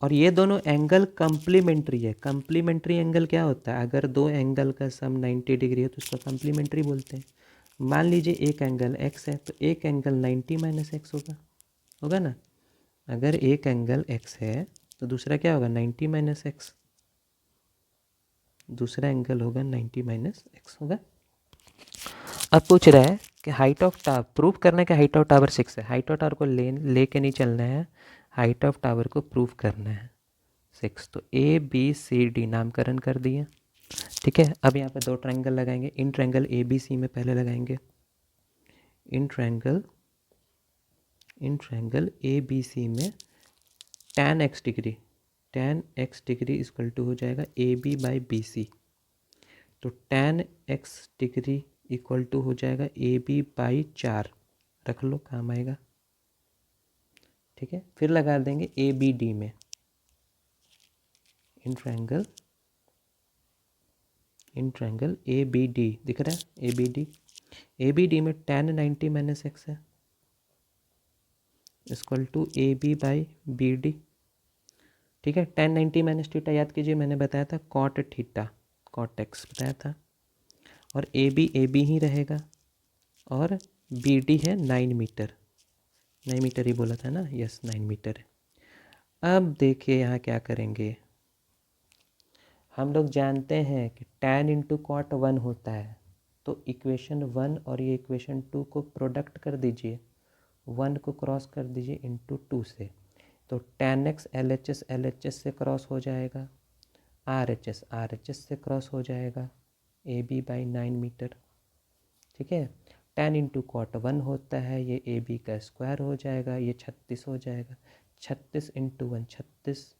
और ये दोनों एंगल कंप्लीमेंट्री है। कंप्लीमेंट्री एंगल क्या होता है? अगर दो एंगल का सम 90 डिग्री है तो उसको कंप्लीमेंट्री बोलते हैं। मान लीजिए एक एंगल x है तो एक एंगल 90 माइनस एक्स होगा ना। अगर एक एंगल x है तो दूसरा क्या होगा? 90 माइनस एक्स, दूसरा एंगल होगा 90 माइनस एक्स होगा। अब पूछ रहा है कि हाइट ऑफ टावर, प्रूफ करना कि हाइट ऑफ टावर 6 है। हाइट ऑफ टावर को लेके नहीं चलना है, हाइट ऑफ टावर को प्रूफ करना है 6। तो ए बी सी डी नामकरण कर दिए, ठीक है। अब यहाँ पे दो ट्रायंगल लगाएंगे, इन ट्रायंगल ए बी सी में पहले लगाएंगे, इन ट्रायंगल ए बी सी में tan x डिग्री, इक्वल टू हो जाएगा A B by B C. तो tan x डिग्री इक्वल टू हो जाएगा ए बी बाई 4, रख लो काम आएगा, ठीक है। फिर लगा देंगे ए बी डी में, in triangle A B D दिख रहा है, ए बी डी में tan 90 माइनस एक्स है equal to A B by B D, ठीक है। tan 90 माइनस थीटा याद कीजिए, मैंने बताया था कॉट थीटा, कॉट एक्स बताया था, और ए बी ही रहेगा, और बी डी है 9 मीटर, 9 मीटर ही बोला था ना, यस 9 मीटर है। अब देखिए यहाँ क्या करेंगे, हम लोग जानते हैं कि tan इंटू कॉट 1 होता है, तो इक्वेशन 1 और ये इक्वेशन 2 को प्रोडक्ट कर दीजिए, 1 को क्रॉस कर दीजिए इंटू 2 से, तो tan x L H S से क्रॉस हो जाएगा, आर एच एस से क्रॉस हो जाएगा, ए बी बाई 9 मीटर, ठीक है। tan इंटू कॉट 1 होता है, ये ए बी का स्क्वायर हो जाएगा, ये 36 हो जाएगा, 36 इंटू 1 36,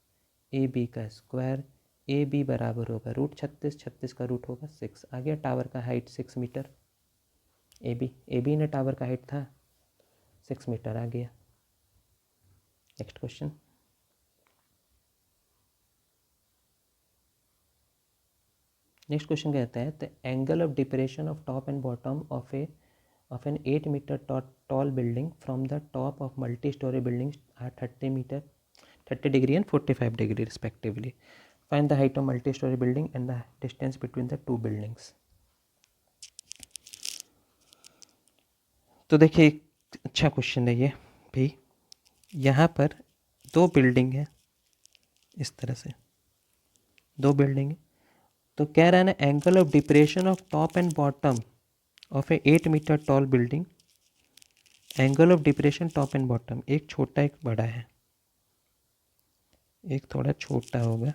ए बी का स्क्वायर, ए बी बराबर होगा रूट 36, 36 का रूट होगा 6। आ गया टावर का हाइट 6 मीटर, ए बी ने टावर का हाइट था 6 मीटर आ गया। नेक्स्ट क्वेश्चन, कहता है the angle of depression of top and bottom of an 8 metre tall building from the top of multi storey buildings are 30 degree and 45 degree respectively. Find the height of multi storey building and the distance between the two buildings. तो देखिए अच्छा question है ये भी। यहाँ पर दो building है, इस तरह से दो बिल्डिंग है, तो कह रहा है ना angle of depression of top and bottom of a 8 metre tall building, angle of depression top and bottom, एक छोटा एक बड़ा है, एक थोड़ा छोटा होगा,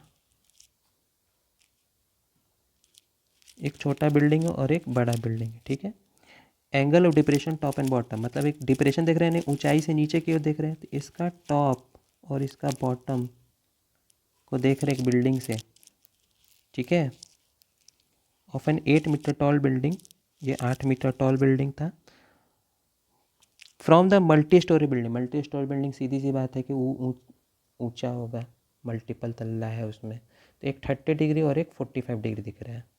एक छोटा बिल्डिंग है और एक बड़ा बिल्डिंग है, ठीक है। Angle of depression top and bottom मतलब एक डिप्रेशन देख रहे हैं, ऊंचाई से नीचे की ओर देख रहे हैं, तो इसका टॉप और इसका बॉटम को देख रहे हैं एक बिल्डिंग से, ठीक है। Of an 8 metre tall building, ये 8 मीटर टॉल बिल्डिंग था, from the multi storey building सीधी सी बात है कि ऊंचा होगा, मल्टीपल तल्ला है उसमें, तो एक 30 डिग्री और एक 45 डिग्री दिख रहा है।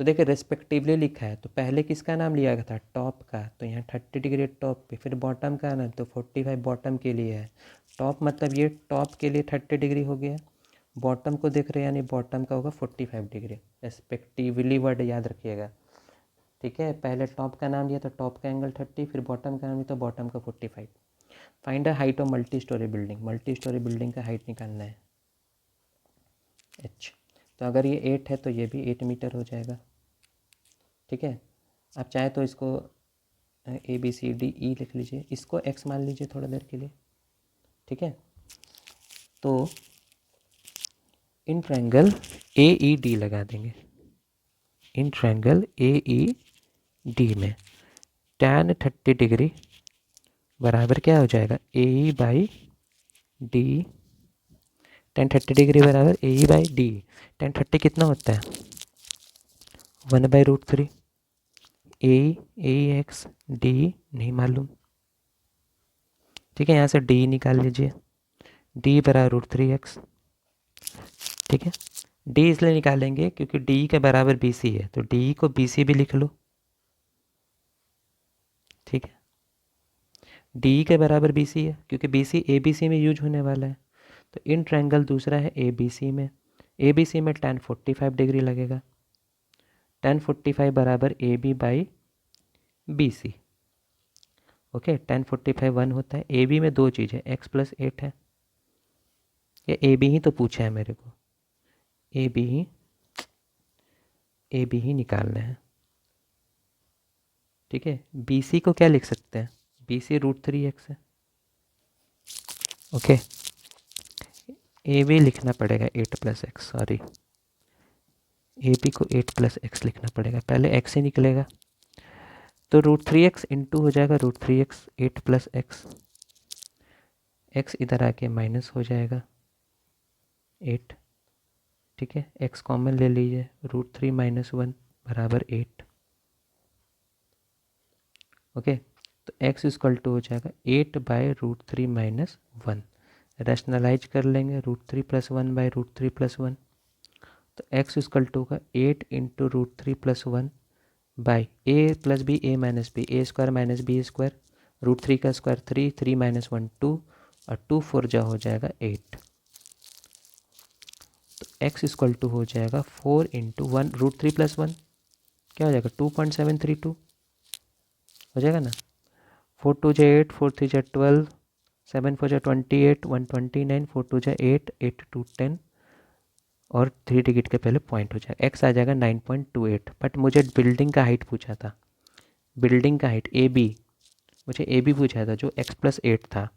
तो देखिए रेस्पेक्टिवली लिखा है, तो पहले किसका नाम लिया गया था? टॉप का, तो यहाँ 30 डिग्री टॉप पे, फिर बॉटम का नाम, तो 45 बॉटम के लिए है। टॉप मतलब ये टॉप के लिए 30 डिग्री हो गया, बॉटम को देख रहे हैं यानी बॉटम का होगा 45 डिग्री, रेस्पेक्टिवली वर्ड याद रखिएगा, ठीक है, पहले टॉप का नाम दिया तो टॉप का एंगल 30, फिर बॉटम का नाम दिया तो बॉटम का 45। Find the height of multi storey building, multi storey building का हाइट निकालना है h। तो अगर ये 8 है तो ये भी 8 मीटर हो जाएगा। ठीक है, आप चाहे तो इसको ABCDE लिख लीजिए, इसको x मान लीजिए थोड़ा देर के लिए। ठीक है, तो इन ट्रायंगल AED लगा देंगे। इन ट्रायंगल AED में tan 30 डिग्री बराबर क्या हो जाएगा, AE/D। tan 30 डिग्री बराबर AE/D। tan 30 कितना होता है, 1/√3। AX D नहीं मालूम। ठीक है, यहाँ से D निकाल लीजिए, D बराबर √3x। ठीक है, D इसलिए निकालेंगे क्योंकि D के बराबर BC है, तो D को BC भी लिख लो। ठीक है, D के बराबर BC है क्योंकि BC ABC में यूज होने वाला है। तो इन ट्रायंगल दूसरा है ABC में, ABC में tan 45 डिग्री लगेगा। tan 45 बराबर AB/BC। ओके, tan 45 1 होता है। AB में दो चीज़ है, x + 8 है। ये AB ही तो पूछा है मेरे को, AB ही निकालना है। ठीक है, BC को क्या लिख सकते हैं, BC √3x है। ओके, AB लिखना पड़ेगा 8 + x, सॉरी AB को 8 + x लिखना पड़ेगा, पहले x ही निकलेगा। तो √3x इंटू हो जाएगा √3x 8 + x, x इधर आके माइनस हो जाएगा 8। ठीक है, x कॉमन ले लीजिए, √3 - 1 बराबर 8। ओके, तो x = हो जाएगा 8/√3 - 1। रैशनलाइज कर लेंगे, √3 + 1/√3 + 1, तो x = होगा 8 × √3 + 1 by a + b a - b, a² - b², √3 का स्क्वायर 3, 3 - 1 2, और 2 4 जा हो जाएगा 8। तो x = हो जाएगा 4 × 1 √3 + 1 क्या हो जाएगा, 2.732 हो जाएगा ना। 4 2 जा 8, 4 3 जा 12, 7 4 जा 28, 129, 4 2 जा 8, 8 2 10, और 3 डिजिट के पहले पॉइंट हो जाएगा, x आ जाएगा 9.28। बट मुझे बिल्डिंग का हाइट पूछा था, बिल्डिंग का हाइट AB, मुझे AB पूछा था जो x + 8 था।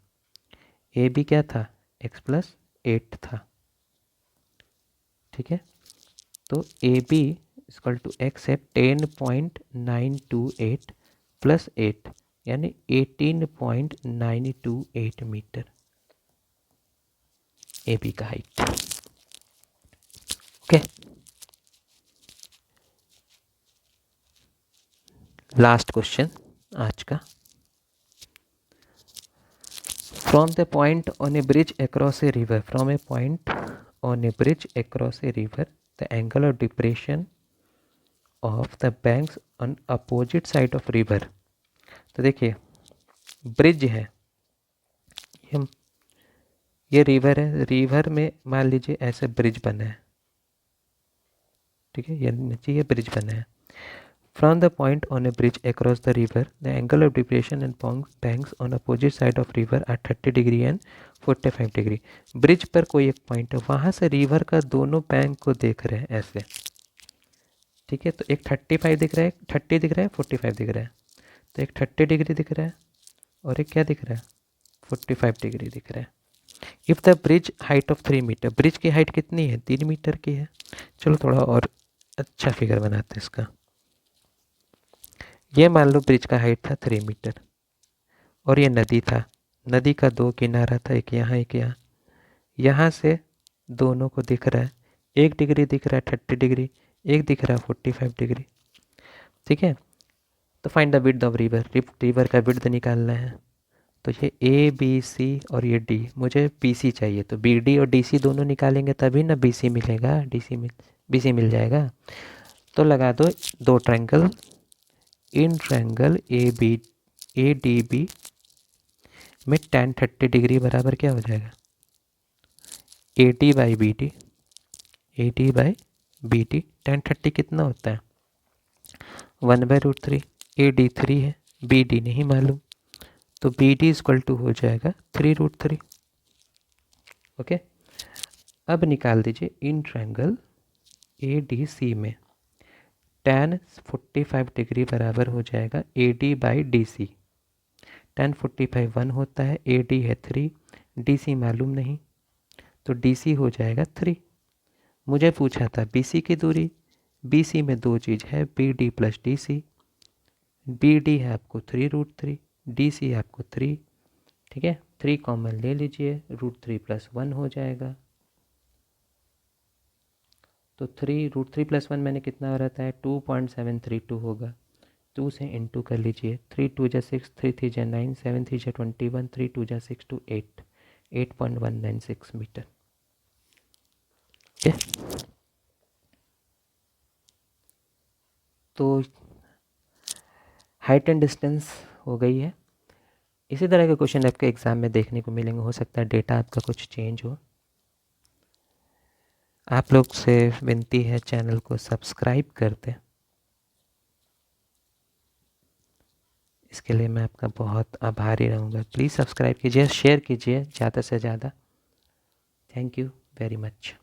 AB क्या था, x + 8 था। ठीक है, तो AB = x है 10.928 + 8 यानी 18.928 मीटर AB का हाइट। ओके, लास्ट क्वेश्चन आज का। From the point on a bridge across a river, from a point on a bridge across a river, the angle of depression of the banks on opposite side of river. तो देखिए, bridge है, ये river है, river में मान लीजिए ऐसे bridge बना है। ठीक है, ये नीचे ये ब्रिज बना है। From the point on a bridge across the river, the angle of depression and banks on opposite side of river are 30 degree and 45 degree. Bridge पर कोई एक पॉइंट है, वहाँ से रिवर का दोनों बैंक को देख रहे हैं ऐसे। ठीक है, तो एक 35 दिख रहा है, 30 दिख रहा है, 45 दिख रहा है। तो एक 30 डिग्री दिख रहा है और एक क्या दिख रहा है, 45 डिग्री दिख रहा है। If the bridge height of 3 metre, bridge की हाइट कितनी है, 3 मीटर की है। चलो थोड़ा और अच्छा फिगर बनाते हैं इसका। ये मान लो ब्रिज का हाइट था 3 मीटर और ये नदी था, नदी का 2 किनारा था, एक यहाँ एक यहाँ। यहाँ से दोनों को दिख रहा है, 1 डिग्री दिख रहा है 30 डिग्री, एक दिख रहा है 45 डिग्री। ठीक है, तो find the width of river, river का विड्थ निकालना है। तो ये ABC और ये D, मुझे BC चाहिए, तो BD और DC दोनों निकालेंगे तभी ना BC मिलेगा, BC मिल जाएगा। तो लगा दो 2 ट्रायंगल, इन ट्रायंगल ADB में tan 30 डिग्री बराबर क्या हो जाएगा, AD/BD, AD/BD। tan 30 कितना होता है, 1/√3। ए डी 3 है, बी डी नहीं मालूम, तो बी डी इक्वल टू हो जाएगा 3√3। ओके, अब निकाल दीजिए इन ट्रायंगल ए डी सी में tan 45 डिग्री बराबर हो जाएगा A D by D C. tan 45 1 होता है, ए डी है 3, डी सी मालूम नहीं, तो डी सी हो जाएगा 3। मुझे पूछा था बी सी की दूरी, बी सी में दो चीज़ है, B D plus D C. B D है आपको 3√3, डी सी है आपको 3, ठीक है। 3 कॉमन ले लीजिए, √3 + 1 हो जाएगा। तो 3√3 + 1 मैंने कितना रहता है 2.732 होगा। 2 से इंटू कर लीजिए, 3 2 जा 6, 3 3 जा 9, 7 3 जा 21, 3 2 जा 6 2 8, 8.196 मीटर। ठीक है, तो हाइट एंड डिस्टेंस हो गई है। इसी तरह के क्वेश्चन आपके एग्ज़ाम में देखने को मिलेंगे, हो सकता है डेटा आपका कुछ चेंज हो। आप लोग से विनती है चैनल को सब्सक्राइब कर दें, इसके लिए मैं आपका बहुत आभारी रहूँगा। प्लीज़ सब्सक्राइब कीजिए, शेयर कीजिए ज़्यादा से ज़्यादा। Thank you very much.